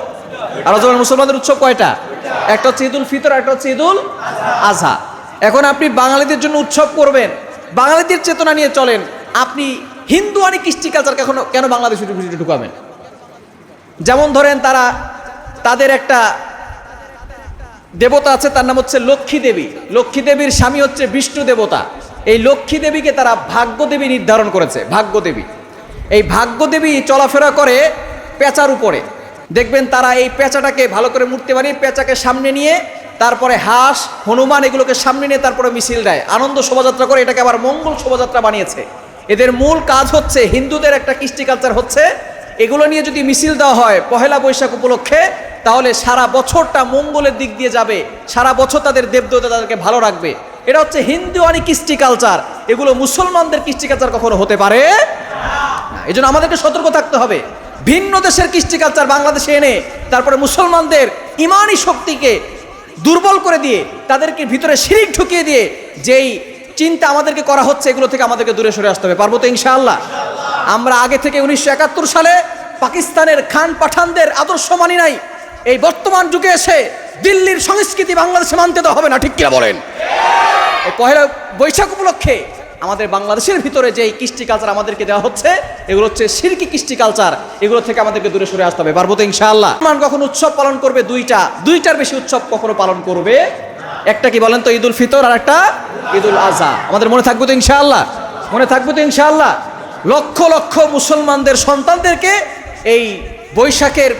আর মুসলমানদের উৎসব কয়টা? একটা হচ্ছে ঈদুল ফিতর, একটা হচ্ছে ঈদুল আজহা। এখন আপনি বাঙালিদের জন্য উৎসব করবেন, বাঙালিদের চেতনা নিয়ে চলেন, আপনি হিন্দুয়ানি কৃষ্টি কালচার কেন বাংলাদেশে ঢুকাবেন? যেমন ধরেন তাদের একটা দেবতা আছে, তার নাম হচ্ছে লক্ষ্মী দেবী। লক্ষ্মী দেবীর স্বামী হচ্ছে বিষ্ণু দেবতা। এই লক্ষ্মী দেবীকে তারা ভাগ্য দেবী নির্ধারণ করেছে। ভাগ্য দেবী, এই ভাগ্য দেবী চলাফেরা করে পেঁচার উপরে। দেখবেন তারা এই পেঁচাটাকে ভালো করে মূর্তি বানিয়ে পেঁচাকে সামনে নিয়ে, তারপরে হাঁস, হনুমান এগুলোকে সামনে নিয়ে তারপরে মিছিল দেয়, আনন্দ শোভাযাত্রা করে। এটাকে আবার মঙ্গল শোভাযাত্রা বানিয়েছে। এদের মূল কাজ হচ্ছে, হিন্দুদের একটা কৃষ্টি কালচার হচ্ছে, এগুলো নিয়ে যদি মিছিল দেওয়া হয় পহেলা বৈশাখ উপলক্ষে, তাহলে সারা বছরটা মঙ্গলের দিক দিয়ে যাবে, সারা বছর তাদের দেবদেবতা তাদেরকে ভালো রাখবে। এটা হচ্ছে হিন্দুয়ানি কৃষ্টি কালচার। এগুলো মুসলমানদের কৃষ্টি কালচার কখনো হতে পারে না। এই জন্য আমাদেরকে সতর্ক থাকতে হবে। ভিন্ন দেশের কৃষ্টি কালচার বাংলাদেশে এনে তারপরে মুসলমানদের ইমানি শক্তিকে দুর্বল করে দিয়ে, তাদেরকে ভিতরে শিরিক ঢুকিয়ে দিয়ে যেই চিন্তা আমাদেরকে করা হচ্ছে, এগুলো থেকে আমাদেরকে দূরে সরে আসতে হবে। পারবো তো ইনশাআল্লাহ? আমরা আগে থেকে 1971 সালে পাকিস্তানের খান পাঠানদের আদর্শ মানি নাই। এই বর্তমান যুগে এসে দিল্লির সংস্কৃতি বাংলাদেশে মানতে দেওয়া হবে না, ঠিক কিনা বলেন? এই পহেলা বৈশাখ উপলক্ষে আমাদের বাংলাদেশের ভিতরে যে কৃষ্টি কালচার আমাদেরকে দেওয়া হচ্ছে, এগুলো হচ্ছে শিরকি কৃষ্টি কালচার। এগুলো থেকে আমাদেরকে দূরে সরে আসতে হবে। পারবো তো ইনশাআল্লাহ? কখন উৎসব পালন করবে? দুইটার বেশি উৎসব কখনো পালন করবে। একটা কি বলেন তো? ঈদুল ফিতর, আর একটা ঈদুল আজহা। আমাদের মনে থাকবে তো ইনশাআল্লাহ? মনে থাকবে তো ইনশাআল্লাহ? লক্ষ লক্ষ মুসলমানদের সন্তানদেরকে এই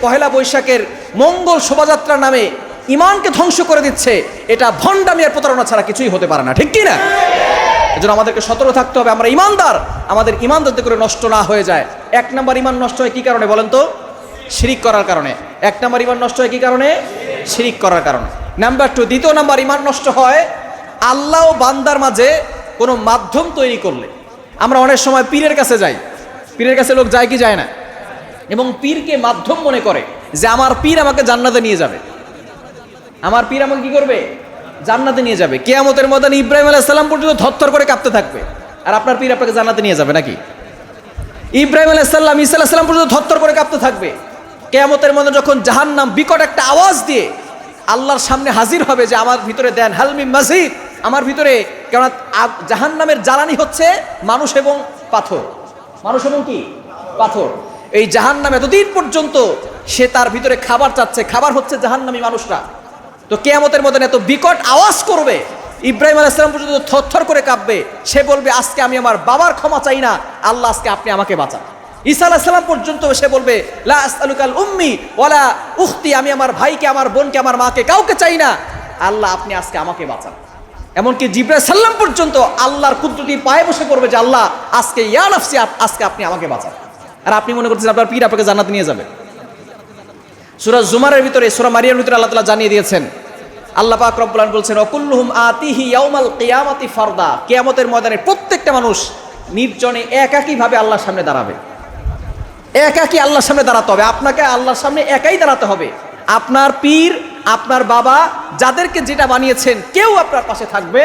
পহেলা বৈশাখের মঙ্গল শোভাযাত্রার নামে ইমানকে ধ্বংস করে দিচ্ছে। এটা ভণ্ডামি আর প্রতারণা ছাড়া কিছুই হতে পারে না, ঠিক কি না? এজন্য আমাদেরকে সতর্ক থাকতে হবে। আমরা ইমানদার, আমাদের ইমান যাতে করে নষ্ট না হয়ে যায়। 1 নাম্বার ইমান নষ্ট হয় কি কারণে বলেন তো? শিরিক করার কারণে। 1 নাম্বার ইমান নষ্ট হয় কি কারণে? শিরিক করার কারণে। নাম্বার 2, দ্বিতীয় নাম্বার ইমান নষ্ট হয় আল্লাহ ও বান্দার মাঝে কোনো মাধ্যম তৈরি করলে। আমরা অনেক সময় পীরের কাছে যাই, পীরের কাছে লোক যায় কি যায় না, এবং পীরকে মাধ্যম মনে করে যে আমার পীর আমাকে জান্নাতে নিয়ে যাবে, আমার পীর আমাকে কি করবে? জান্নাতে নিয়ে যাবে। কিয়ামতের ময়দানে ইব্রাহিম আলাইহিস সালাম পর্যন্ত থরথর করে কাঁপতে থাকবে, আর আপনার পীর আপনাকে জান্নাতে নিয়ে যাবে নাকি? ইব্রাহিম আলাইহিস সালাম, ঈসা আলাইহিস সালাম পর্যন্ত থরথর করে কাঁপতে থাকবে। কিয়ামতের ময়দানে যখন জাহান্নাম বিকট একটা আওয়াজ দিয়ে আল্লাহর সামনে হাজির হবে যে আমার ভিতরে দেন হাল মিন মাজিদ, আমার ভিতরে, কেন জাহান্নামের জ্বালানি হচ্ছে মানুষ এবং পাথর। মানুষ এবং কি? পাথর। এই জাহান্নাম এতদিন পর্যন্ত সে তার ভিতরে খাবার চাচ্ছে, খাবার হচ্ছে জাহান্নামী মানুষরা। তো কিয়ামতের মধ্যে এত বিকট আওয়াজ করবে, ইব্রাহিম আলাইহিস সালাম পর্যন্ত থরথর করে কাঁপবে। সে বলবে আজকে আমি আমার বাবার ক্ষমা চাই না, আল্লাহ আজকে আপনি আমাকে বাঁচান। ঈসা আলাইহিস সালাম পর্যন্ত সে বলবে লা আসআলুকাল উম্মি ওয়ালা উখতি, আমি আমার ভাইকে, আমার বোনকে, আমার মাকে কাউকে চাই না, আল্লাহ আপনি আজকে আমাকে বাঁচান। এমনকি জিবরাইল সাল্লাম পর্যন্ত আল্লাহর কুদরতির পায়ে বসে পড়বে যে আল্লাহ আজকে ইয়া নাফসি, আজকে আপনি আমাকে বাঁচান। আর আপনি মনে করছেন আপনার পীর আপনাকে জান্নাতে নিয়ে যাবে। সূরা জুমারের ভিতরে, সূরা মারিয়ামের ভিতরে আল্লাহ তাআলা জানিয়ে দিয়েছেন, আল্লাহ পাক রব্বুল আলামিন বলছেন ওয়াকুল্লুহুম আতিহি ইয়াউমাল কিয়ামাতি ফারদা, কিয়ামতের ময়দানে প্রত্যেকটা মানুষ নির্জনে একাকী ভাবে আল্লাহর সামনে দাঁড়াবে। একাকী আল্লাহর সামনে দাঁড়াতে হবে, আপনাকে আল্লাহর সামনে একাই দাঁড়াতে হবে। আপনার পীর, আপনার বাবা, যাদেরকে যেটা বানিয়েছেন, কেউ আপনার পাশে থাকবে।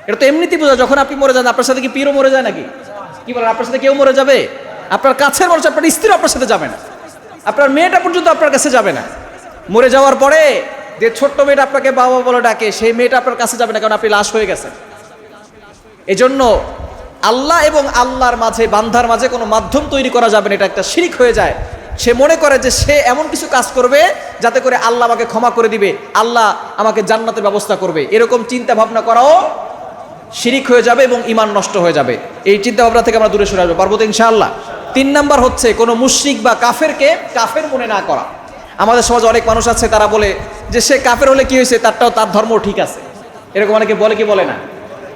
এটা তো এমনিতেই বোঝা, যখন আপনি মরে যান আপনার সাথে কি পীরও মরে যায় নাকি? কি বলেন, আপনার সাথে কেউ মরে যাবে? আপনার কাছের মানুষ, আপনার স্ত্রী আপনার সাথে যাবে না, আপনার মেয়েটা পর্যন্ত আপনার কাছে যাবে না। মরে যাওয়ার পরে যে ছোট্ট মেয়েটা আপনাকে বাবা বলে ডাকে, সেই মেয়েটা আপনার কাছে যাবে না, কারণ আপনি লাশ হয়ে গেছেন। এজন্য আল্লাহ এবং আল্লাহর মাঝে, বান্দার মাঝে কোনো মাধ্যম তৈরি করা যাবে না, এটা একটা শিরক হয়ে যায়। সে মনে করে যে সে এমন কিছু কাজ করবে যাতে করে আল্লাহ আমাকে ক্ষমা করে দিবে, আল্লাহ আমাকে জান্নাতের ব্যবস্থা করবে, এরকম চিন্তা ভাবনা করাও শিরিক হয়ে যাবে এবং ঈমান নষ্ট হয়ে যাবে। এই চিন্তা ভাবনা থেকে আমরা দূরে সরে আসবো, পারবো তো ইনশাআল্লাহ। 3 নাম্বার হচ্ছে কোনো মুশরিক বা কাফেরকে কাফের মনে না করা। আমাদের সমাজে অনেক মানুষ আছে, তারা বলে যে সে কাফের হলে কি হয়েছে, তারটাও তার ধর্ম ঠিক আছে, এরকম অনেকে বলে কি বলে না?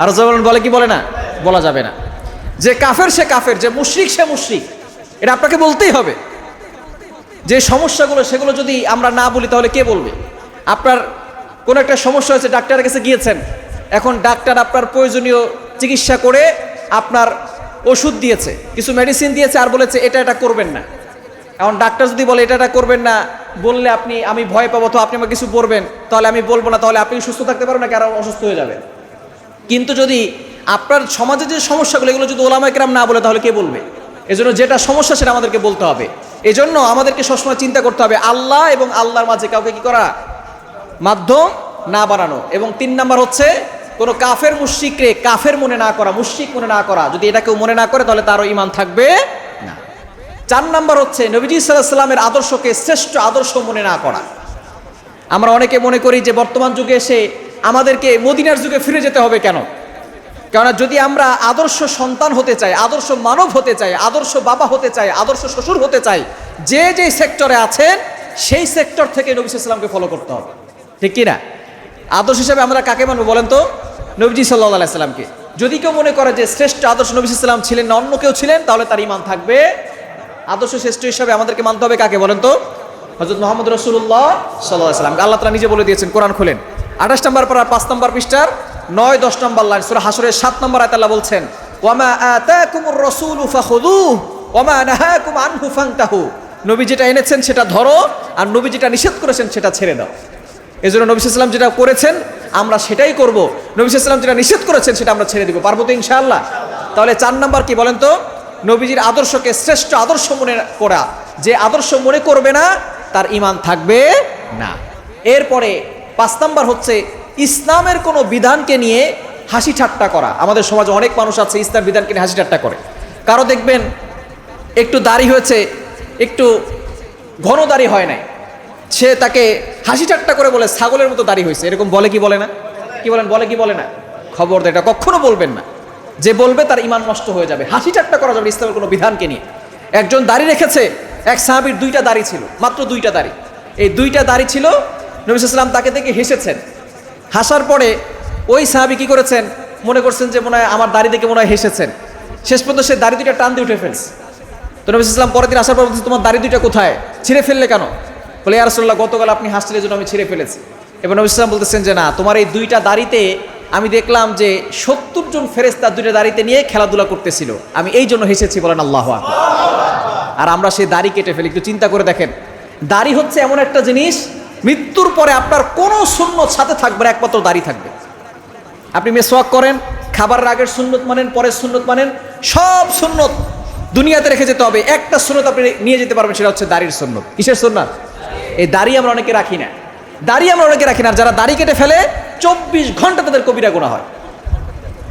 আর বলে কি বলে না? বলা যাবে না। যে কাফের সে কাফের, যে মুশরিক সে মুশরিক, এটা আপনাকে বলতেই হবে। যে সমস্যাগুলো, সেগুলো যদি আমরা না বলি তাহলে কে বলবে? আপনার কোনো একটা সমস্যা হয়েছে, ডাক্তারের কাছে গিয়েছেন, এখন ডাক্তার আপনার প্রয়োজনীয় চিকিৎসা করে আপনার ওষুধ দিয়েছে, কিছু মেডিসিন দিয়েছে, আর বলেছে এটা এটা করবেন না। এখন ডাক্তার যদি বলে এটা এটা করবেন না, বললে আমি ভয় পাবো, তো আপনি আমাকে কিছু বলবেন, তাহলে আমি বলবো না, তাহলে আপনি সুস্থ থাকতে পারবেন নাকি আরো অসুস্থ হয়ে যাবেন। কিন্তু যদি আপনার সমাজে যে সমস্যাগুলো, এগুলো যদি ওলামায়ে কেরাম না বলে, তাহলে কে বলবে? এজন্য যেটা সমস্যা সেটা আমাদেরকে বলতে হবে। এজন্য আমাদেরকে সবসময় চিন্তা করতে হবে আল্লাহ এবং আল্লাহর মাঝে কাউকে কি করা, মাধ্যম না বানানো। এবং 3 নাম্বার হচ্ছে কোনো কাফের মুশরিকরে কাফের মনে না করা, মুশরিক মনে না করা। যদি এটা কেউ মনে না করে তাহলে তারও ঈমান থাকবে না। 4 নাম্বার হচ্ছে নবীজি সাল্লাল্লাহু আলাইহি ওয়াসাল্লামের আদর্শকে শ্রেষ্ঠ আদর্শ মনে না করা। আমরা অনেকে মনে করি যে বর্তমান যুগে এসে আমাদেরকে মদিনার যুগে ফিরে যেতে হবে। কেন? কেননা যদি আমরা আদর্শ সন্তান হতে চাই, আদর্শ মানব হতে চাই, আদর্শ বাবা হতে চাই, আদর্শ শ্বশুর হতে চাই, যে যে সেক্টরে আছেন সেই সেক্টর থেকে নবী সাল্লাল্লাহু আলাইহি ওয়াসাল্লামকে ফলো করতে হবে, ঠিক কি না? আদর্শ হিসেবে আমরা কাকে মানবো বলেন তো? নবীজি সাল্লাল্লাহু আলাইহি ওয়াসাল্লামকে। যদি কেউ মনে করে যে শ্রেষ্ঠ আদর্শ নবী সাল্লাল্লাহু আলাইহি ওয়াসাল্লাম ছিলেন না, অন্য কেউ ছিলেন, তাহলে তার ঈমান থাকবে। আদর্শ শ্রেষ্ঠ হিসেবে আমাদেরকে মানতে হবে কাকে বলেন তো? হযরত মুহাম্মদ রাসূলুল্লাহ সাল্লাল্লাহু আলাইহি ওয়াসাল্লাম। আল্লাহ তাআলা নিজে বলে দিয়েছেন, কোরআন খুলেন 28 নম্বর পারা 5 নম্বর পৃষ্ঠার 9-10 নম্বর লাইন, সূরা হাশরের 7 নম্বর আয়াতে আল্লাহ বলছেন, ওয়ামা আতাকুমুর রাসূলু ফাখুযুহু ওয়ামা নাহাকুম আনহু ফান্তাহু। নবী যেটা এনেছেন সেটা ধরো, আর নবী যেটা নিষেধ করেছেন সেটা ছেড়ে দাও। এজন্য নবী সাল্লাল্লাহু আলাইহি ওয়াসাল্লাম যেটা করেছেন আমরা সেটাই করব, নবী সাল্লাল্লাহু আলাইহি ওয়াসাল্লাম যেটা নিষেধ করেছেন সেটা আমরা ছেড়ে দিব। পারবো তো ইনশাআল্লাহ? তাহলে 4 নাম্বার কি বলেন তো? নবীজির আদর্শকে শ্রেষ্ঠ আদর্শ মনে করা। যে আদর্শ মনে করবে না তার ঈমান থাকবে না। এরপরে 5 নাম্বার হচ্ছে ইসলামের কোনো বিধানকে নিয়ে হাসি ঠাট্টা করা। আমাদের সমাজে অনেক মানুষ আছে ইসলামের বিধানকে নিয়ে হাসি ঠাট্টা করে। কারো দেখবেন একটু দাড়ি হয়েছে, একটু ঘন দাড়ি হয় নাই, সে তাকে হাসি ঠাট্টা করে বলে ছাগলের মতো দাড়ি হয়েছে। এরকম বলে কি বলে না? কি বলেন, বলে কি বলে না? খবরদার, এটা কখনো বলবেন না। যে বলবে তার ঈমান নষ্ট হয়ে যাবে। হাসি ঠাট্টা করা যাবে ইসলামের কোনো বিধানকে নিয়ে। একজন দাড়ি রেখেছে, এক সাহাবীর 2টা দাড়ি ছিল, মাত্র 2টা দাড়ি। এই 2টা দাড়ি ছিল, নবী সাল্লাল্লাহু আলাইহি ওয়াসাল্লাম তাকে দেখে হেসেছেন। হাসার পরে ওই সাহাবী কি করেছেন, মনে করছেন যে মনে হয় আমার দাড়ি দেখে মনে হয় হেসেছেন। শেষ পর্যন্ত সে দাড়ি 2টা টান দিয়ে উঠে ফেলছে। তো নবী সাল্লাল্লাহু আলাইহি ওয়াসাল্লাম পরের দিন আসার পর বলছেন, তোমার দাড়ি 2টা কোথায়, ছিঁড়ে ফেললে কেন? বলে, ইয়া রাসূলুল্লাহ, গতকাল আপনি হাসছিলেন জন্য আমি ছিঁড়ে ফেলেছি। এবার নবী সাল্লাল্লাহু আলাইহি ওয়াসাল্লাম বলতেছেন যে না, তোমার এই 2টা দাড়িতে আমি দেখলাম যে 70 জন ফেরেশতা 2টা দাড়িতে নিয়ে খেলাধুলা করতেছিল, আমি এই জন্য হেসেছি। বলেন আল্লাহু আকবার। আর আমরা সেই দাড়ি কেটে ফেলি। একটু চিন্তা করে দেখেন, দাড়ি হচ্ছে এমন একটা জিনিস, মৃত্যুর পরে আপনার কোনো সুন্নত সাথে থাকবে না, একমাত্র দাড়ি থাকবে। আপনি মেসওয়াক করেন, খাবারের আগের সুন্নত মানেন, পরের সুন্নত মানেন, সব সুন্নত দুনিয়াতে রেখে যেতে হবে। একটা সুন্নত আপনি নিয়ে যেতে পারবেন, সেটা হচ্ছে দাড়ির সুন্নত। কিসের সুন্নাত? এই দাড়ি আমরা অনেকে রাখি না, দাড়ি আমরা অনেকে রাখি না। আর যারা দাড়ি কেটে ফেলে 24 ঘন্টা তাদের কবিরা গুনাহ হয়।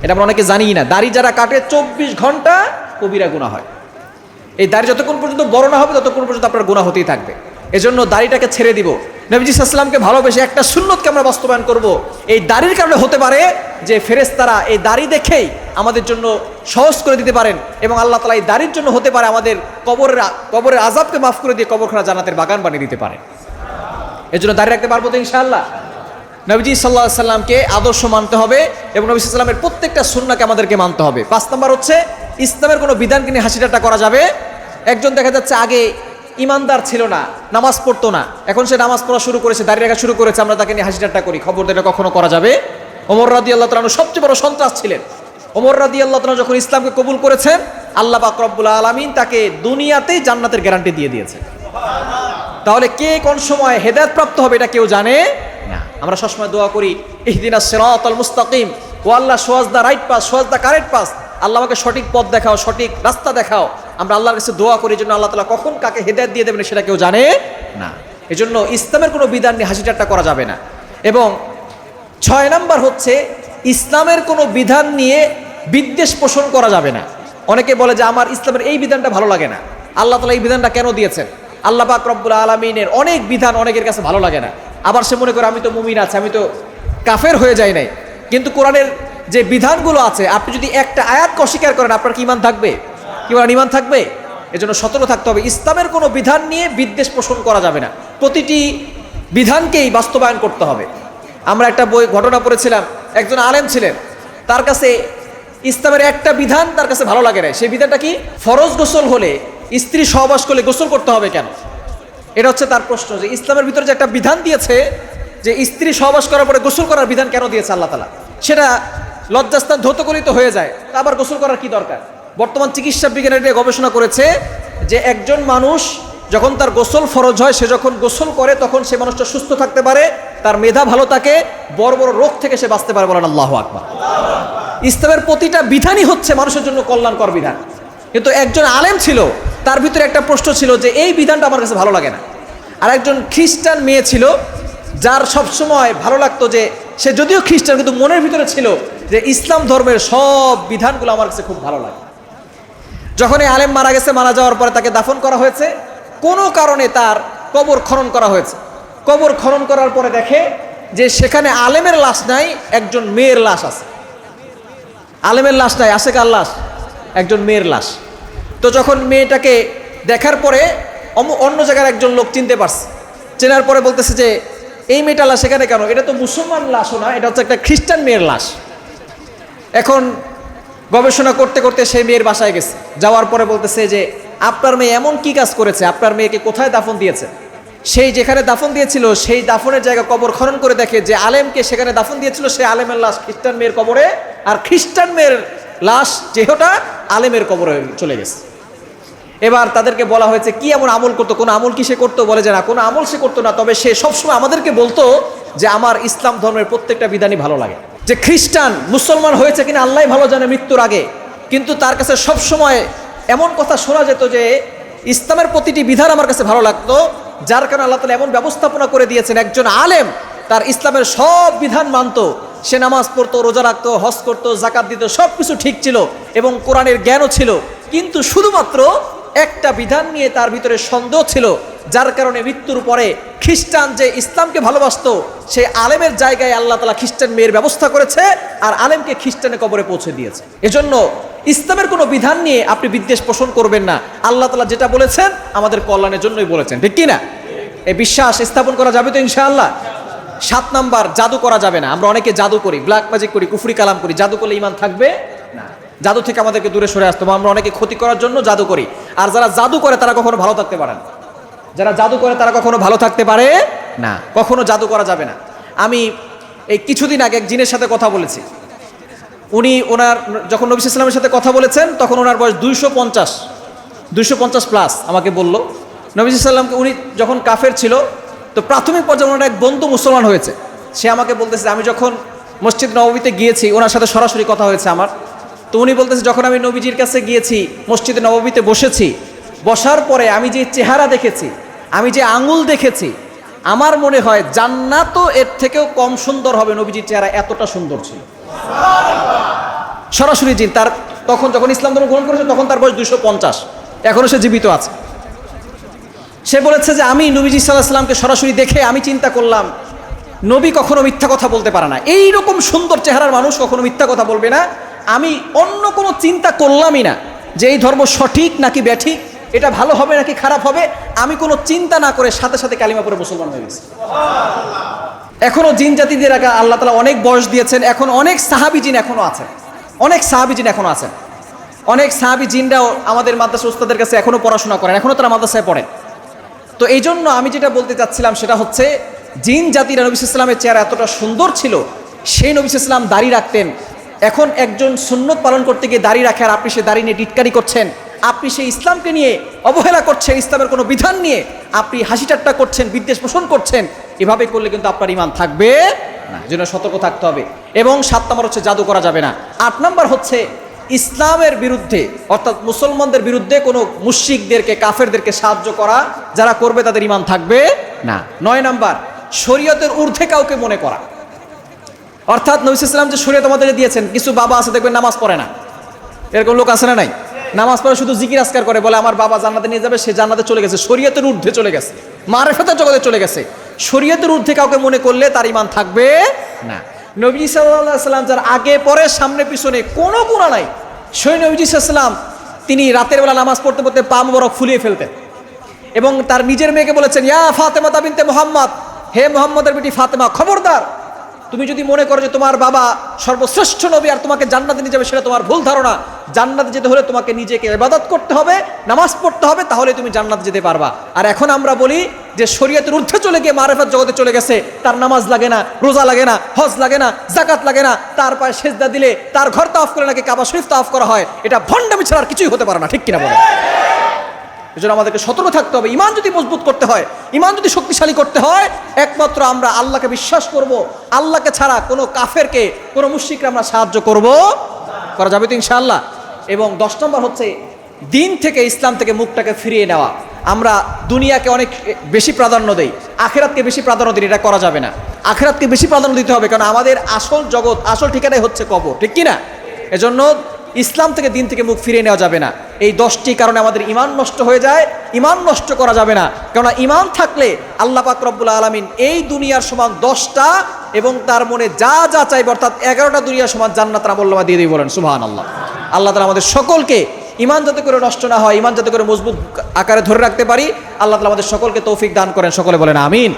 এটা আমরা অনেকে জানিই না। দাড়ি যারা কাটে 24 ঘন্টা কবিরা গুনাহ হয়। এই দাড়ি যতক্ষণ পর্যন্ত বড় না হবে ততক্ষণ পর্যন্ত আপনার গুনাহ হতেই থাকবে। এজন্য দাড়িটাকে ছেড়ে দিব। নবীজি সাল্লাল্লাহু আলাইহি ওয়াসাল্লামকে ভালোবেসে একটা সুন্নতকে আমরা বাস্তবায়ন করব, এই দাড়ির কারণে হতে পারে যে ফেরেশতারা এই দাড়ি দেখেই আমাদের জন্য সহজ করে দিতে পারেন, এবং আল্লাহ তাআলা এই দাড়ির জন্য হতে পারে আমাদের কবরের আযাবকে মাফ করে দিয়ে কবরখানা জান্নাতের বাগান বানিয়ে দিতে পারে। এজন্য দাড়ি রাখতে পারবো তো ইনশাআল্লাহ। নবীজি সাল্লাল্লাহু আলাইহি ওয়াসাল্লামকে আদর্শ মানতে হবে এবং নবী সাল্লাল্লাহু আলাইহি ওয়াসাল্লামের প্রত্যেকটা সুন্নাহকে আমাদেরকে মানতে হবে। 5 নাম্বার হচ্ছে ইসলামের কোনো বিধানকে নিয়ে হাসি ঠাট্টা করা যাবে। একজন দেখা যাচ্ছে আগে ইমানদার ছিল না, নামাজ পড়তো না, এখন সে নামাজ পড়া শুরু করেছে, দাড়ি রাখা শুরু করেছে, আমরা তাকে নিয়ে হাসি ঠাট্টা করি, খবর এটা কখনো করা যাবে? ওমর রাদিয়াল্লাহু তাআলা আনহু সবচেয়ে বড় সন্ত্রাস ছিলেন। ওমর রাদিয়াল্লাহু তাআলা যখন ইসলামকে কবুল করেছেন, আল্লাহ পাক রব্বুল আলামিন তাকে দুনিয়াতেই জান্নাতের গ্যারান্টি দিয়ে দিয়েছে। তাহলে কে কোন সময় হেদায়েত প্রাপ্ত হবে এটা কেউ জানে না। আমরা সবসময় দোয়া করি ইহদিনাস সিরাতাল মুস্তাকিম, O Allah show us the right path, show us the correct path, Allah আমাকে সঠিক পথ দেখাও, সঠিক রাস্তা দেখাও। আমরা আল্লাহর কাছে দোয়া করি, জন্য আল্লাহ তাআলা কখন কাকে হেদায়েত দিয়ে দেবেন সেটা কেউ জানে না। এজন্য ইসলামের কোনো বিধান নিয়ে হাসি ঠাট্টা করা যাবে না। এবং 6 নাম্বার হচ্ছে ইসলামের কোনো বিধান নিয়ে বিদ্বেষ পোষণ করা যাবে না। অনেকে বলে যে আমার ইসলামের এই বিধানটা ভালো লাগে না, আল্লাহ তাআলা এই বিধানটা কেন দিয়েছেন? আল্লাহ পাক রব্বুল আলামিনের অনেক বিধান অনেকের কাছে ভালো লাগে না, আবার সে মনে করে আমি তো মুমিন আছি, আমি তো কাফের হয়ে যাই নাই। কিন্তু কোরআনের যে বিধানগুলো আছে, আপনি যদি একটা আয়াতকে অস্বীকার করেন, আপনার কি ঈমান থাকবে? কি বলেন, ঈমান থাকবে? এজন্য সতর্ক থাকতে হবে। ইসলামের কোনো বিধান নিয়ে বিদ্বেষ পোষণ করা যাবে না, প্রতিটি বিধানকেই বাস্তবায়ন করতে হবে। আমরা একটা ঘটনা পড়েছিলাম, একজন আলেম ছিলেন, তার কাছে ইসলামের একটা বিধান তার কাছে ভালো লাগে না। সেই বিধানটা কি? ফরজ গোসল হলে, স্ত্রী সহবাস করলে গোসল করতে হবে কেন? এটা হচ্ছে তার প্রশ্ন, যে ইসলামের ভিতরে যে একটা বিধান দিয়েছে যে স্ত্রী সহবাস করার পরে গোসল করার বিধান কেন দিয়েছে আল্লাহ তাআলা, সেটা লজ্জাস্থান ধৌতকলিত হয়ে যায়, তা আবার গোসল করার কি দরকার? বর্তমান চিকিৎসা বিজ্ঞানীরা গবেষণা করেছে যে একজন মানুষ যখন তার গোসল ফরজ হয়, সে যখন গোসল করে তখন সে মানুষটা সুস্থ থাকতে পারে, তার মেধা ভালো থাকে, বড় বড় রোগ থেকে সে বাঁচতে পারে। বলেন আল্লাহু আকবার। ইসলামের প্রতিটা বিধানই হচ্ছে মানুষের জন্য কল্যাণকর বিধান। কিন্তু একজন আলেম ছিল, তার ভিতরে একটা প্রশ্ন ছিল যে এই বিধানটা আমার কাছে ভালো লাগে না। আর একজন খ্রিস্টান মেয়ে ছিল, যার সবসময় ভালো লাগতো যে সে যদিও খ্রিস্টান কিন্তু মনের ভিতরে ছিল যে ইসলাম ধর্মের সব বিধানগুলো আমার কাছে খুব ভালো লাগে। যখন এই আলেম মারা গেছে, মারা যাওয়ার পরে তাকে দাফন করা হয়েছে, কোনো কারণে তার কবর খনন করা হয়েছে। কবর খনন করার পরে দেখে যে সেখানে আলেমের লাশ নাই, একজন মেয়ের লাশ আছে। আলেমের লাশ নাই, আছে কার লাশ? একজন মেয়ের লাশ। তো যখন মেয়েটাকে দেখার পরে অন্য জায়গার একজন লোক চিনতে পারছে, চেনার পরে বলতেছে যে এই মেয়েটা লাশ সেখানে কেন? এটা তো মুসলমান লাশও না, এটা হচ্ছে একটা খ্রিস্টান মেয়ের লাশ। এখন গবেষণা করতে করতে সেই মেয়ের বাসায় গেছে, যাওয়ার পরে বলতেছে যে আপনার মেয়ে এমন কি কাজ করেছে, আপনার মেয়েকে কোথায় দাফন দিয়েছে? সেই যেখানে দাফন দিয়েছিল সেই দাফনের জায়গা কবর খনন করে দেখে যে আলেমকে সেখানে দাফন দিয়েছিল, সেই আলেমের লাশ খ্রিস্টান মেয়ের কবরে, আর খ্রিস্টান মেয়ের লাশ যেহটা আলেমের কবরে চলে গেছে। এবার তাদেরকে বলা হয়েছে কি এমন আমল করতো, কোনো আমল কি সে করতো? বলে যে না, কোনো আমল সে করতো না, তবে সে সবসময় আমাদেরকে বলতো যে আমার ইসলাম ধর্মের প্রত্যেকটা বিধানই ভালো লাগে। যে খ্রিস্টান মুসলমান হয়েছে কিনা আল্লাহ ভালো জানে মৃত্যুর আগে, কিন্তু তার কাছে সবসময় এমন কথা শোনা যেত যে ইসলামের প্রতিটি বিধান আমার কাছে ভালো লাগতো, যার কারণে আল্লাহ তাআলা এমন ব্যবস্থাপনা করে দিয়েছেন একজন আলেম তার ইসলামের সব বিধান মানতো, সে নামাজ পড়তো, রোজা রাখতো, হজ করতো, যাকাত দিত, সব কিছু ঠিক ছিল এবং কোরআনের জ্ঞানও ছিল। কিন্তু শুধুমাত্র একটা বিধান নিয়ে তার ভিতরে সন্দেহ ছিল, যার কারণে মৃত্যুর পরে খ্রিস্টান যে ইসলামকে ভালোবাসতো সেই আলেমের জায়গায় আল্লাহ তাআলা খ্রিস্টান মেয়ের ব্যবস্থা করেছে আর আলেমকে খ্রিস্টানের কবরে পৌঁছে দিয়েছে। এজন্য ইসলামের কোনো বিধান নিয়ে আপনি বিদ্বেষ পোষণ করবেন না। আল্লাহ তাআলা যেটা বলেছেন আমাদের কল্যাণের জন্যই বলেছেন, ঠিক কি না? এই বিশ্বাস স্থাপন করা যাবে তো ইনশাআল্লাহ। 7 নাম্বার, জাদু করা যাবে না। আমরা অনেকে জাদু করি, ব্ল্যাক ম্যাজিক করি, কুফরি কালাম করি। জাদু করলে ঈমান থাকবে না। জাদু থেকে আমাদেরকে দূরে সরে আসতে হবে। আমরা অনেকে ক্ষতি করার জন্য জাদু করি, আর যারা জাদু করে তারা কখনো ভালো থাকতে পারে না। যারা জাদু করে তারা কখনো ভালো থাকতে পারে না, কখনো জাদু করা যাবে না। আমি এই কিছুদিন আগে এক জিনের সাথে কথা বলেছি। উনি ওনার যখন নবী সাল্লাল্লাহু আলাইহি ওয়াসাল্লামের সাথে কথা বলেছেন তখন ওনার বয়স 250 প্লাস। আমাকে বলল নবী সাল্লাল্লাহু আলাইহি ওয়াসাল্লামকে, উনি যখন কাফের ছিল তো প্রাথমিক পর্যায়ে ওনার এক বন্ধু মুসলমান হয়েছে। সে আমাকে বলতেছে, আমি যখন মসজিদ নববীতে গিয়েছি, ওনার সাথে সরাসরি কথা হয়েছে আমার, তো উনি বলতেছে যখন আমি নবীজির কাছে গিয়েছি, মসজিদে নববীতে বসেছি, বসার পরে আমি যে চেহারা দেখেছি, আমি যে আঙুল দেখেছি, আমার মনে হয় জান্নাতও এর থেকেও কম সুন্দর হবে। নবীজির চেহারা এতটা সুন্দর ছিল। সরাসরি জিন। তার তখন যখন ইসলাম ধর্ম গ্রহণ করেছে তখন তার বয়স 250, এখনো সে জীবিত আছে। সে বলেছে যে আমি নবীজি সাল্লাল্লাহু আলাইহি সাল্লামকে সরাসরি দেখে আমি চিন্তা করলাম নবী কখনো মিথ্যা কথা বলতে পারে না, এইরকম সুন্দর চেহারার মানুষ কখনো মিথ্যা কথা বলবে না। আমি অন্য কোনো চিন্তা করলামই না যে এই ধর্ম সঠিক নাকি ব্যাঠিক, এটা ভালো হবে নাকি খারাপ হবে, আমি কোনো চিন্তা না করে সাথে সাথে কালিমা পড়ে মুসলমান হয়ে গেছি। এখনো জিন জাতিদের আগে আল্লাহ তাআলা অনেক বয়স দিয়েছেন, এখন অনেক সাহাবী জিন এখনো আছেন, অনেক সাহাবী জিন এখনো আছেন। অনেক সাহাবী জিনরাও আমাদের মাদ্রাসা উস্তাদের কাছে এখনো পড়াশোনা করেন, এখনো তারা মাদ্রাসায় পড়েন। তো এই জন্য আমি যেটা বলতে চাচ্ছিলাম সেটা হচ্ছে জিন জাতিরা নবী সাল্লাল্লাহু আলাইহি ওয়াসাল্লামের চেহারা এতটা সুন্দর ছিল, সেই নবী সাল্লাল্লাহু আলাইহি ওয়াসাল্লাম দাড়ি রাখতেন। এখন একজন সুন্নত পালন করতে গিয়ে দাড়ি রাখে আর আপনি সে দাড়ি নিয়ে টিটকারি করছেন, আপনি সেই ইসলামকে নিয়ে অবহেলা করছেন, ইসলামের কোনো বিধান নিয়ে আপনি হাসি ঠাট্টা করছেন, বিদ্বেষ পোষণ করছেন, এভাবে করলে কিন্তু আপনার ঈমান থাকবে না, যেন সতর্ক থাকতে হবে। এবং 7 নম্বর হচ্ছে জাদু করা যাবে না। 8 নম্বর হচ্ছে ইসলামের বিরুদ্ধে অর্থাৎ মুসলমানদের বিরুদ্ধে কোনো মুশরিকদেরকে কাফেরদেরকে সাহায্য করা, যারা করবে তাদের ঈমান থাকবে না। 9 নম্বর শরীয়তের ঊর্ধ্বে কাউকে মনে করা, অর্থাৎ নবী সাল্লাল্লাহু আলাইহি ওয়াসাল্লাম যে শরীয়ত আমাদেরকে দিয়েছেন, কিছু বাবা আছে দেখবেন নামাজ পড়ে না, এরকম লোক আছে না নাই? নামাজ পড়ে শুধু জিকির আজকার করে, বলে আমার বাবা জান্নাতে নিয়ে যাবে, সে জান্নাতে চলে গেছে, শরীয়তের ঊর্ধ্বে চলে গেছে, মারিফাতের জগতে চলে গেছে। শরীয়তের ঊর্ধ্বে কাউকে মনে করলে তার ঈমান থাকবে না। নবী সাল্লাল্লাহু আলাইহি ওয়াসাল্লাম যার আগে পরে সামনে পিছনে কোনো গুনাহ নাই, সেই নবী সাল্লাল্লাহু আলাইহি ওয়াসাল্লাম তিনি রাতের বেলা নামাজ পড়তে পড়তে পা মোবারক ফুলিয়ে ফেলতেন এবং তার নিজের মেয়েকে বলেছেন, ইয়া ফাতেমা বিনতে মুহাম্মদ, হে মুহাম্মদের বেটি ফাতেমা, খবরদার, তুমি যদি মনে করো যে তোমার বাবা সর্বশ্রেষ্ঠ নবী আর তোমাকে জান্নাতে নিয়ে যাবে, সেটা তোমার ভুল ধারণা। জান্নাতে যেতে হলে তোমাকে নিজেকে ইবাদত করতে হবে, নামাজ পড়তে হবে, তাহলে তুমি জান্নাতে যেতে পারবা। আর এখন আমরা বলি যে শরীয়তের ঊর্ধ্বে চলে গিয়ে মারিফাত জগতে চলে গেছে, তার নামাজ লাগে না, রোজা লাগে না, হজ লাগে না, যাকাত লাগে না, তার পায়ে সেজদা দিলে তার ঘর তাওয়াফ করে নাকি কাবা শরীফ তাওয়াফ করা হয়। এটা ভণ্ডামি ছাড়া আর কিছুই হতে পারে না, ঠিক কিনা বলেন? এজন্য আমাদেরকে সতর্ক থাকতে হবে। ঈমান যদি মজবুত করতে হয়, ঈমান যদি শক্তিশালী করতে হয়, একমাত্র আমরা আল্লাহকে বিশ্বাস করব, আল্লাহকে ছাড়া কোনো কাফেরকে, কোনো মুশরিককে আমরা সাহায্য করা যাবে তো ইনশাআল্লাহ। এবং 10 নম্বর হচ্ছে দিন থেকে, ইসলাম থেকে মুখটাকে ফিরিয়ে নেওয়া। আমরা দুনিয়াকে অনেক বেশি প্রাধান্য দেই, আখিরাতকে বেশি প্রাধান্য দিই, এটা করা যাবে না। আখিরাতকে বেশি প্রাধান্য দিতে হবে, কারণ আমাদের আসল জগৎ, আসল ঠিকানাই হচ্ছে কবর, ঠিক কিনা? এজন্য ইসলাম থেকে, দিন থেকে মুখ ফিরিয়ে নেওয়া যাবে না। এই 10টি কারণে আমাদের ঈমান নষ্ট হয়ে যায়, ঈমান নষ্ট করা যাবে না। কেননা ঈমান থাকলে আল্লাহ পাক রব্বুল আলামিন এই দুনিয়ার সমান 10টা এবং তার মনে যা যা চাইবে, অর্থাৎ 11টা দুনিয়ার সমান জান্নাতের আমলনামা দিয়ে দিয়ে বলেন সুবহানাল্লাহ। আল্লাহ তাআলা আমাদের সকলকে ঈমান যাতে করে নষ্ট না হয়, ঈমান যাতে করে মজবুত আকারে ধরে রাখতে পারি, আল্লাহ তাআলা আমাদের সকলকে তৌফিক দান করেন, সকলে বলেন আমিন।